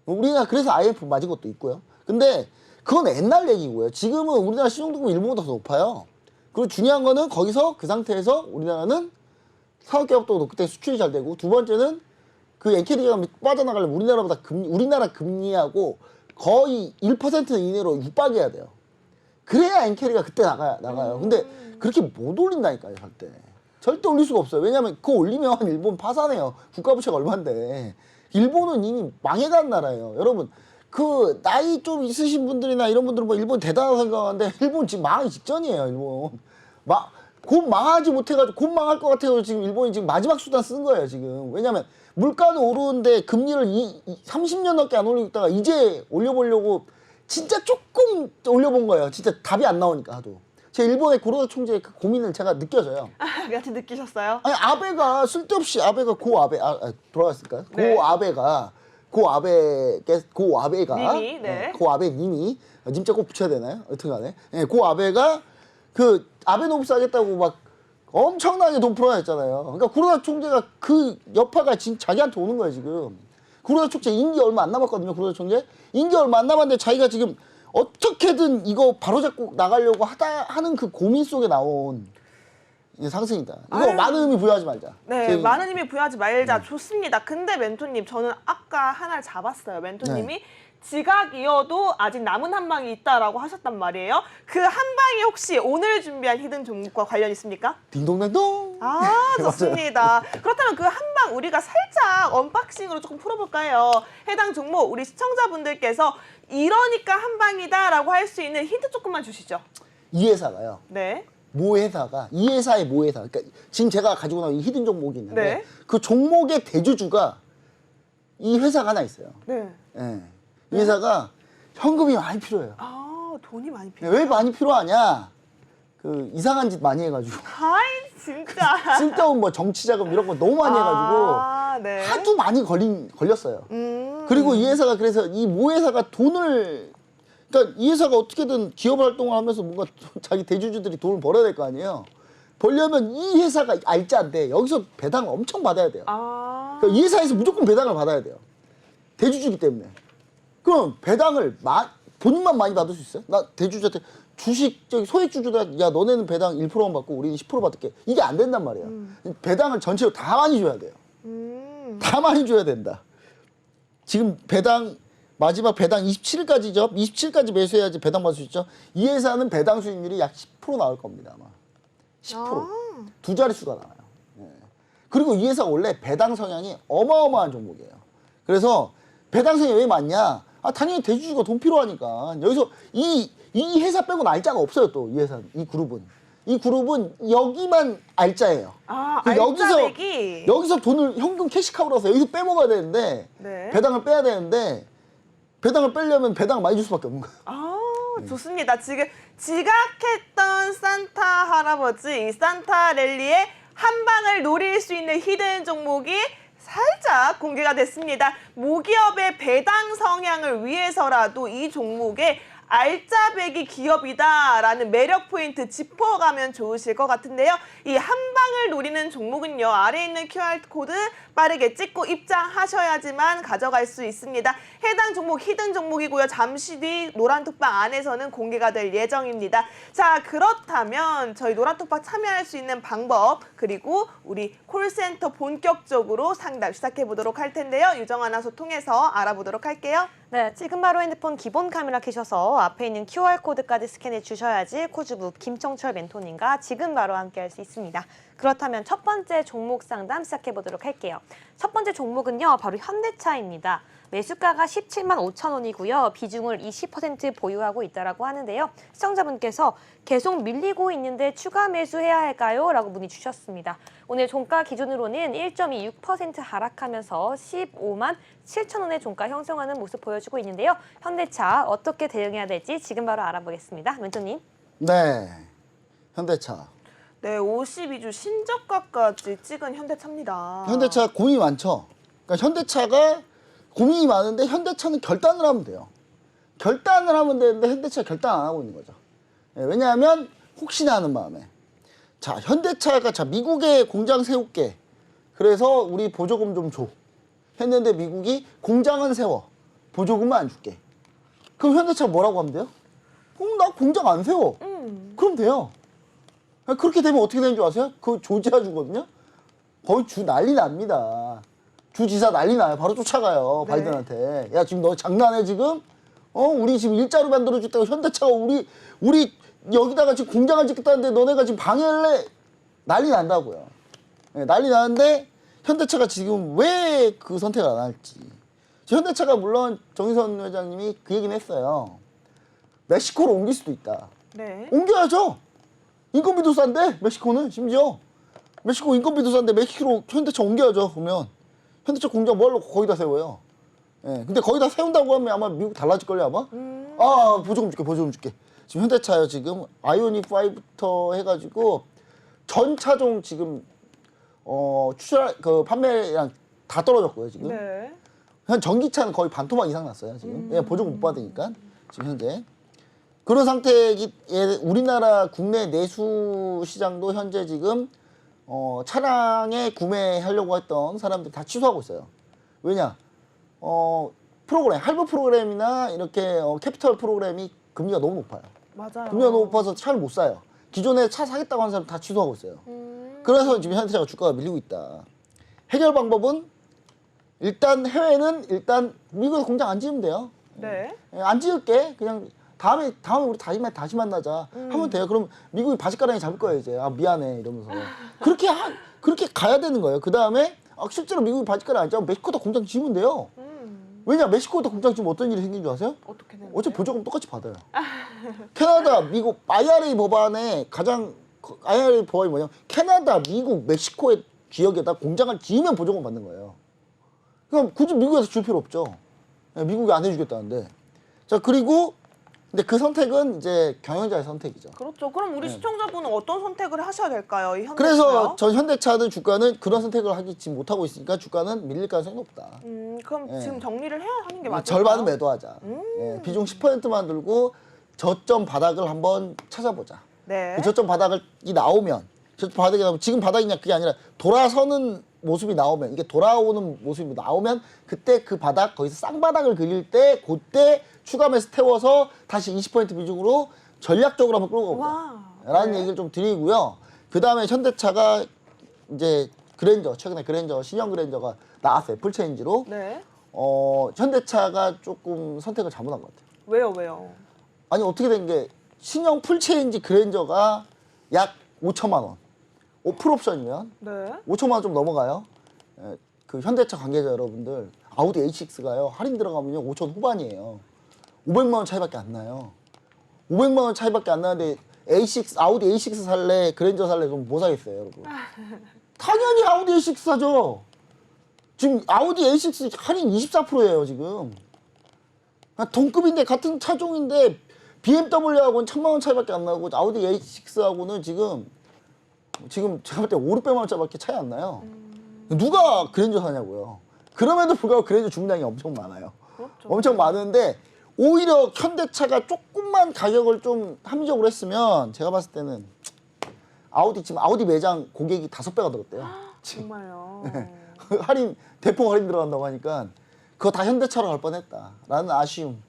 우리가 그래서 IMF 맞은 것도 있고요. 근데 그건 옛날 얘기고요. 지금은 우리나라 신용등급이 일본보다 더 높아요. 그리고 중요한 거는 거기서 그 상태에서 우리나라는 산업개혁도 높기 때문에 수출이 잘 되고 두 번째는 그 엔캐리가 빠져나가려면 우리나라 금리하고 거의 1% 이내로 육박해야 돼요. 그래야 엔캐리가 그때 나가요. 근데 그렇게 못 올린다니까요, 절대. 절대 올릴 수가 없어요. 왜냐하면 그거 올리면 일본 파산해요. 국가부채가 얼마인데. 일본은 이미 망해간 나라예요. 여러분, 그 나이 좀 있으신 분들이나 이런 분들은 뭐 일본 대단하다고 생각하는데 일본 지금 망하기 직전이에요, 일본. 곧 망하지 못해가지고 곧 망할 것 같아요. 지금 일본이 지금 마지막 수단 쓴 거예요, 지금. 왜냐면 물가는 오르는데 금리를 30년 넘게 안 올리고 있다가 이제 올려보려고 진짜 조금 올려본 거예요. 진짜 답이 안 나오니까 하도. 제 일본의 고로다 총재의 그 고민을 제가 느껴져요. 같이 느끼셨어요? 아니 아베가 쓸데없이 돌아갔을까요? 네. 고 아베가 님이, 네. 고 아베 님이 님자 꼭 붙여야 되나요? 여튼간에 고 아베가 그 아베노믹스 하겠다고 막 엄청나게 돈 풀어냈잖아요. 그러니까 구로다 총재가 그 여파가 진짜 자기한테 오는 거예요 지금. 구로다 총재 임기 얼마 안 남았거든요. 구로다 총재 임기 얼마 안 남았는데 자기가 지금 어떻게든 이거 바로잡고 나가려고 하는 그 고민 속에 나온 상승이다. 이거 많은 의미 부여하지 말자. 네, 많은 의미 부여하지 말자. 좋습니다. 근데 멘토님, 저는 아까 하나를 잡았어요. 멘토님이 지각이어도 아직 남은 한 방이 있다라고 하셨단 말이에요. 그 한 방이 혹시 오늘 준비한 히든 종목과 관련 있습니까? 딩동댕동. 아, 좋습니다. 그렇다면 그 한 방 우리가 살짝 언박싱으로 조금 풀어볼까요? 해당 종목 우리 시청자분들께서 이러니까 한 방이다라고 할 수 있는 힌트 조금만 주시죠. 이 회사가요. 네. 이 회사의 모 회사. 그러니까 지금 제가 가지고 나온 이 히든 종목이 있는데 네. 그 종목의 대주주가 이 회사가 하나 있어요. 네. 예. 이 회사가 현금이 많이 필요해요. 아, 돈이 많이 필요해요. 왜 많이 필요하냐? 그 이상한 짓 많이 해가지고 아이, 진짜. 쓸데없는 뭐 정치 자금 이런 거 너무 많이 해가지고 아, 네. 하도 많이 걸렸어요. 그리고 이 회사가 그래서 이 모 회사가 그러니까 이 회사가 어떻게든 기업 활동을 하면서 뭔가 자기 대주주들이 돈을 벌어야 될 거 아니에요. 벌려면 이 회사가 알짜인데 여기서 배당을 엄청 받아야 돼요. 아. 그러니까 이 회사에서 무조건 배당을 받아야 돼요. 대주주기 때문에. 그럼 배당을 본인만 많이 받을 수 있어요? 나 대주주한테 소액주주들 야 너네는 배당 1%만 받고 우리는 10% 받을게. 이게 안 된단 말이에요. 배당을 전체로 다 많이 줘야 돼요. 다 많이 줘야 된다. 지금 마지막 배당 27일까지죠. 27일까지 매수해야지 배당 받을 수 있죠. 이 회사는 배당 수익률이 약 10% 나올 겁니다. 아마 10%. 두 자릿수가 나와요. 예. 그리고 이 회사가 원래 배당 성향이 어마어마한 종목이에요. 그래서 배당 성향이 왜 많냐? 당연히 대주주가 돈 필요하니까. 여기서 이 회사 빼고는 알짜가 없어요. 또 이 그룹은. 이 그룹은 여기만 알짜예요. 아, 알짜배기. 여기서 돈을 현금 캐시카우라서 여기서 빼먹어야 되는데 네. 배당을 빼야 되는데 배당을 빼려면 배당을 많이 줄 수밖에 없는 거예요. 아. 좋습니다. 지금 지각했던 산타 할아버지, 이 산타 랠리의 한 방을 노릴 수 있는 히든 종목이 살짝 공개가 됐습니다. 모기업의 배당 성향을 위해서라도 이 종목에 알짜배기 기업이다라는 매력 포인트 짚어가면 좋으실 것 같은데요. 이 한 방을 노리는 종목은요. 아래에 있는 QR코드 빠르게 찍고 입장하셔야지만 가져갈 수 있습니다. 해당 종목 히든 종목이고요. 잠시 뒤 노란톡방 안에서는 공개가 될 예정입니다. 자, 그렇다면 저희 노란톡방 참여할 수 있는 방법 그리고 우리 콜센터 본격적으로 상담 시작해보도록 할 텐데요. 유정 아나운서 통해서 알아보도록 할게요. 네, 지금 바로 핸드폰 기본 카메라 켜셔서 앞에 있는 QR코드까지 스캔해 주셔야지 코주부 김청철 멘토님과 지금 바로 함께할 수 있습니다. 그렇다면 첫 번째 종목 상담 시작해 보도록 할게요. 첫 번째 종목은요, 바로 현대차입니다. 매수가가 17만 5천 원이고요. 비중을 20% 보유하고 있다라고 하는데요. 시청자분께서 계속 밀리고 있는데 추가 매수해야 할까요? 라고 문의 주셨습니다. 오늘 종가 기준으로는 1.26% 하락하면서 15만 7천 원의 종가 형성하는 모습 보여주고 있는데요. 현대차 어떻게 대응해야 될지 지금 바로 알아보겠습니다. 멘토님. 네, 현대차. 네, 52주 신저가까지 찍은 현대차입니다. 현대차 고민이 많죠. 그러니까 현대차가 고민이 많은데 현대차는 결단을 하면 돼요. 결단을 하면 되는데 현대차가 결단 안 하고 있는 거죠. 예, 왜냐하면 혹시나 하는 마음에. 자, 현대차가 자 미국에 공장 세울게. 그래서 우리 보조금 좀 줘. 했는데 미국이 공장은 세워. 보조금은 안 줄게. 그럼 현대차가 뭐라고 하면 돼요? 그럼 나 공장 안 세워. 그럼 돼요. 그렇게 되면 어떻게 되는 줄 아세요? 그 조지아 주거든요. 거의 주 난리 납니다. 주지사 난리 나요. 바로 쫓아가요. 네. 바이든한테. 야, 지금 너 장난해 지금? 우리 지금 일자로 만들어줬다고 현대차가 우리 여기다가 지금 공장을 짓겠다는데 너네가 지금 방해를 해. 난리 난다고요. 네, 난리 나는데 현대차가 지금 왜 그 선택을 안 할지. 현대차가 물론 정의선 회장님이 그 얘기는 했어요. 멕시코로 옮길 수도 있다. 네. 옮겨야죠. 인건비도 싼데 멕시코는 심지어 멕시코 인건비도 싼데 멕시코로 현대차 옮겨야죠. 그러면 현대차 공장 뭐 하려고 거기다 세워요. 예. 근데 거기다 세운다고 하면 아마 미국 달라질걸요 아마. 아, 보조금 줄게. 지금 현대차요 지금 아이오닉 5부터 해가지고 전 차종 지금 추출 그 판매량 다 떨어졌고요 지금. 네. 한 전기차는 거의 반토막 이상 났어요 지금. 예, 보조금 못 받으니까 지금 현재. 그런 상태이기 우리나라 국내 내수 시장도 현재 지금 차량에 구매하려고 했던 사람들 다 취소하고 있어요. 왜냐? 프로그램, 할부 프로그램이나 이렇게 캐피털 프로그램이 금리가 너무 높아요. 맞아요. 금리가 너무 높아서 차를 못 사요. 기존에 차 사겠다고 하는 사람 다 취소하고 있어요. 그래서 지금 현대차가 주가가 밀리고 있다. 해결 방법은 일단 해외는 일단 미국에서 공장 안 지으면 돼요. 네. 안 지을게. 그냥 다음에 우리 다시 만나자 하면 돼요. 그럼 미국이 바지가랑이 잡을 거예요 이제. 아 미안해 이러면서 그렇게 가야 되는 거예요. 그 다음에 실제로 미국이 바지가랑이 안 잡으면 멕시코도 공장 지으면 돼요. 왜냐 멕시코도 공장 지으면 어떤 일이 생긴 줄 아세요? 어떻게 되나요? 어차피 보조금 똑같이 받아요. 캐나다, 미국 IRA 법안에 IRA 법안이 뭐냐? 캐나다, 미국, 멕시코의 지역에다 공장을 지으면 보조금 받는 거예요. 그럼 굳이 미국에서 줄 필요 없죠. 미국이 안 해주겠다는데. 자 그리고 근데 그 선택은 이제 경영자의 선택이죠. 그렇죠. 그럼 우리 시청자분은 어떤 선택을 하셔야 될까요? 이 현대차요? 그래서 전 현대차는 주가는 그런 선택을 하지 지금 못하고 있으니까 주가는 밀릴 가능성이 높다. 그럼 예. 지금 정리를 해야 하는 게 맞을까요? 절반은 매도하자. 예, 비중 10%만 들고 저점 바닥을 한번 찾아보자. 네. 그 저점 바닥이 나오면 저점 바닥이 나오면 지금 바닥이냐 그게 아니라 돌아서는 모습이 나오면 이게 돌아오는 모습이 나오면 그때 그 바닥 거기서 쌍바닥을 그릴 때 그때 추가 매수 태워서 다시 20% 비중으로 전략적으로 한번 끌고 가보자 와. 라는 네. 얘기를 좀 드리고요. 그 다음에 현대차가 이제 그랜저 최근에 그랜저 신형 그랜저가 나왔어요. 풀체인지로. 네. 현대차가 조금 선택을 잘못한 것 같아요. 왜요? 아니 어떻게 된 게 신형 풀체인지 그랜저가 약 5천만 원. 풀옵션이면 네. 5천만 원 좀 넘어가요. 그 현대차 관계자 여러분들 아우디 A6가요. 할인 들어가면요 5천 후반이에요. 500만 원 차이밖에 안 나요. 500만 원 차이밖에 안 나는데 아우디 A6 살래 그랜저 살래 그럼 뭐 사겠어요 여러분. 당연히 아우디 A6 사죠. 지금 아우디 A6 할인 24%예요 지금. 동급인데 같은 차종인데 BMW하고는 1,000만 원 차이밖에 안 나고 아우디 A6하고는 지금 제가 볼 때 500~600만 원짜리밖에 차이 안 나요. 누가 그랜저 사냐고요. 그럼에도 불구하고 그랜저 중량이 엄청 많아요. 그렇죠. 엄청 많은데 오히려 현대차가 조금만 가격을 좀 합리적으로 했으면 제가 봤을 때는 지금 아우디 매장 고객이 5배가 늘었대요. 정말요. 대폭 할인 들어간다고 하니까 그거 다 현대차로 갈 뻔했다라는 아쉬움.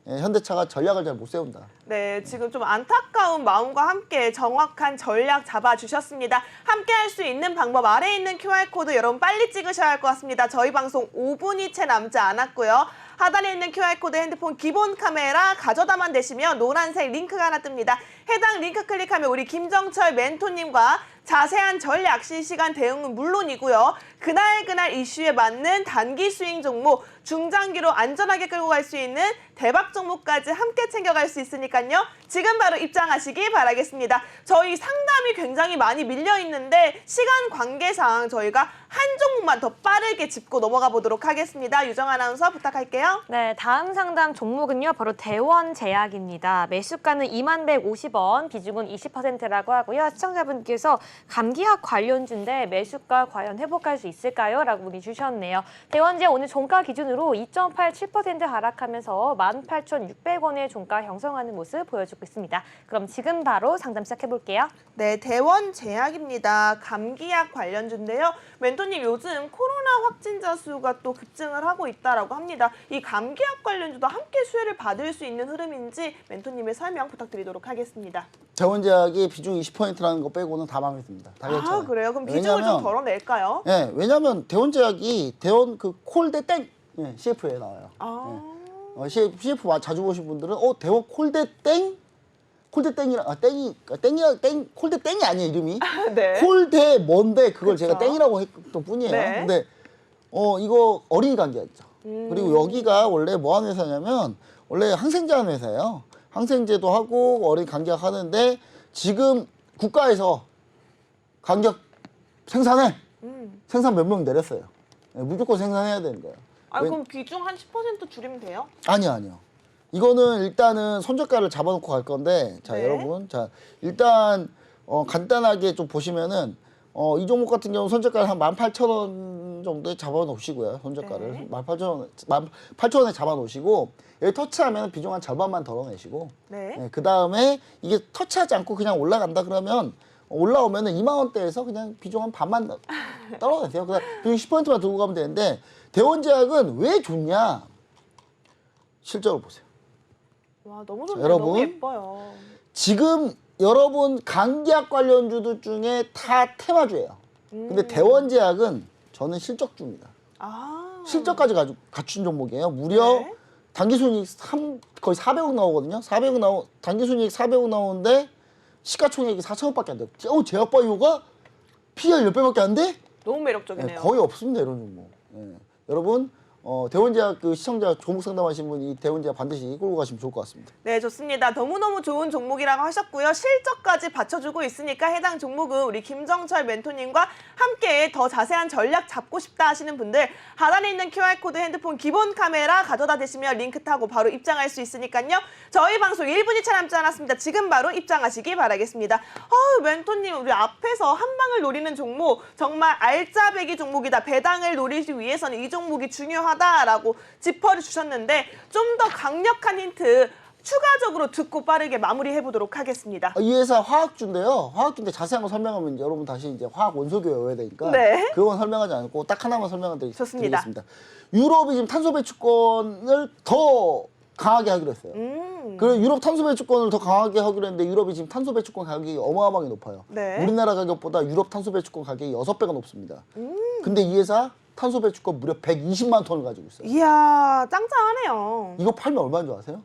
현대차가 전략을 잘 못 세운다. 네, 지금 좀 안타까운 마음과 함께 정확한 전략 잡아주셨습니다. 함께 할 수 있는 방법 아래에 있는 QR코드 여러분 빨리 찍으셔야 할 것 같습니다. 저희 방송 5분이 채 남지 않았고요. 하단에 있는 QR코드 핸드폰 기본 카메라 가져다만 대시면 노란색 링크가 하나 뜹니다. 해당 링크 클릭하면 우리 김정철 멘토님과 자세한 전략, 실시간 대응은 물론이고요. 그날 이슈에 맞는 단기 스윙 종목, 중장기로 안전하게 끌고 갈 수 있는 대박 종목까지 함께 챙겨갈 수 있으니까요. 지금 바로 입장하시기 바라겠습니다. 저희 상담이 굉장히 많이 밀려 있는데 시간 관계상 저희가 한 종목만 더 빠르게 짚고 넘어가 보도록 하겠습니다. 유정 아나운서 부탁할게요. 네, 다음 상담 종목은요. 바로 대원제약입니다. 매수가는 2150원, 비중은 20%라고 하고요. 시청자분께서 감기약 관련주인데 매수가 과연 회복할 수 있을까요? 라고 문의 주셨네요. 대원제약 오늘 종가 기준으로 2.87% 하락하면서 18,600원의 종가 형성하는 모습 보여주고 있습니다. 그럼 지금 바로 상담 시작해볼게요. 네, 대원제약입니다. 감기약 관련주인데요. 멘토님 요즘 코로나 확진자 수가 또 급증을 하고 있다라고 합니다. 이 감기약 관련주도 함께 수혜를 받을 수 있는 흐름인지 멘토님의 설명 부탁드리도록 하겠습니다. 대원제약이 비중 20%라는 거 빼고는 다 마음에 듭니다. 다 괜찮아요. 아, 그래요? 그럼 비중을 좀 덜어낼까요? 네, 왜냐하면 대원제약이 대원 콜대 땡 CF에 나와요. CF 자주 보신 분들은 대원 콜대 땡? 콜대 땡이랑 콜대 땡이 아니에요 이름이. 네. 콜대 뭔데 그걸 그쵸. 제가 땡이라고 했던 뿐이에요. 네. 근데 이거 어린이 감기약이죠. 그리고 여기가 원래 뭐 하는 회사냐면 원래 항생제 하는 회사예요. 항생제도 하고 어린이 감기약 하는데 지금 국가에서 감기약 생산해. 생산 몇 명 내렸어요. 무조건 생산해야 되는 거예요. 그럼 비중 한 10% 줄이면 돼요? 아니요. 이거는 일단은 손절가를 잡아놓고 갈 건데, 자, 네. 여러분. 자, 일단, 간단하게 좀 보시면은, 이 종목 같은 경우는 손절가를 한 18,000원 정도에 잡아놓으시고요. 손절가를. 네. 18,000원에 잡아놓으시고, 여기 터치하면 비중 한 절반만 덜어내시고, 네. 그 다음에 이게 터치하지 않고 그냥 올라간다 그러면, 올라오면은 2만 원대에서 그냥 비중 한 반만 떨어내세요. 그다음 비중 10%만 들고 가면 되는데, 대원제약은 왜 좋냐? 실적을 보세요. 와, 너무 좋네요. 여러분. 너무 예뻐요. 지금 여러분 감기약 관련주들 중에 다 테마주예요. 근데 대원제약은 저는 실적주입니다. 실적까지 갖춘 종목이에요. 무려 네. 단기순이익 거의 400억 나오거든요. 단기순이익 400억 나오는데 시가총액이 4천억밖에 안 돼요. 제약바이오가 PR 10배밖에 안 돼? 너무 매력적이네요. 거의 없습니다 이런 종목. 여러분 대원제약 시청자 종목 상담하신 분이 대원제약 반드시 끌고 가시면 좋을 것 같습니다. 네, 좋습니다. 너무너무 좋은 종목이라고 하셨고요. 실적까지 받쳐주고 있으니까 해당 종목은 우리 김정철 멘토님과 함께 더 자세한 전략 잡고 싶다 하시는 분들 하단에 있는 QR코드 핸드폰 기본 카메라 가져다 대시면 링크 타고 바로 입장할 수 있으니까요. 저희 방송 1분이 채 남지 않았습니다. 지금 바로 입장하시기 바라겠습니다. 멘토님 우리 앞에서 한 방을 노리는 종목 정말 알짜배기 종목이다. 배당을 노리기 위해서는 이 종목이 중요하다라고 짚어를 주셨는데 좀 더 강력한 힌트 추가적으로 듣고 빠르게 마무리해보도록 하겠습니다. 이 회사 화학주인데요. 화학주인데 자세한 거 설명하면 이제 여러분 다시 이제 화학 원소교 외워야 되니까 네. 그건 설명하지 않고 딱 하나만 설명드리겠습니다. 좋습니다. 유럽이 지금 탄소 배출권을 더 강하게 하기로 했어요. 그리고 유럽 탄소 배출권을 더 강하게 하기로 했는데 유럽이 지금 탄소 배출권 가격이 어마어마하게 높아요. 네. 우리나라 가격보다 유럽 탄소 배출권 가격이 6배가 높습니다. 근데 이 회사 탄소 배출권 무려 120만 톤을 가지고 있어요. 이야, 짱짱하네요. 이거 팔면 얼마인 줄 아세요?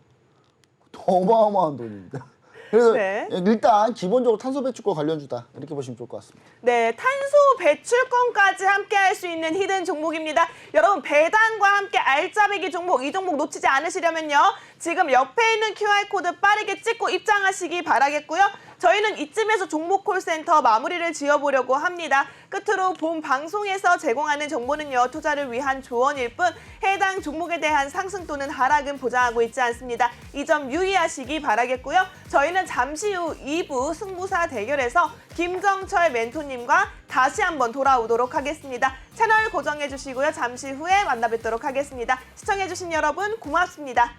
어마어마한 돈입니다. 그래서 네. 일단 기본적으로 탄소 배출권 관련주다 이렇게 보시면 좋을 것 같습니다. 네, 탄소 배출권까지 함께 할 수 있는 히든 종목입니다. 여러분 배당과 함께 알짜배기 종목, 이 종목 놓치지 않으시려면요. 지금 옆에 있는 QR코드 빠르게 찍고 입장하시기 바라겠고요. 저희는 이쯤에서 종목 콜센터 마무리를 지어보려고 합니다. 끝으로 본 방송에서 제공하는 정보는요, 투자를 위한 조언일 뿐 해당 종목에 대한 상승 또는 하락은 보장하고 있지 않습니다. 이 점 유의하시기 바라겠고요. 저희는 잠시 후 2부 승부사 대결에서 김정철 멘토님과 다시 한번 돌아오도록 하겠습니다. 채널 고정해 주시고요. 잠시 후에 만나 뵙도록 하겠습니다. 시청해 주신 여러분 고맙습니다.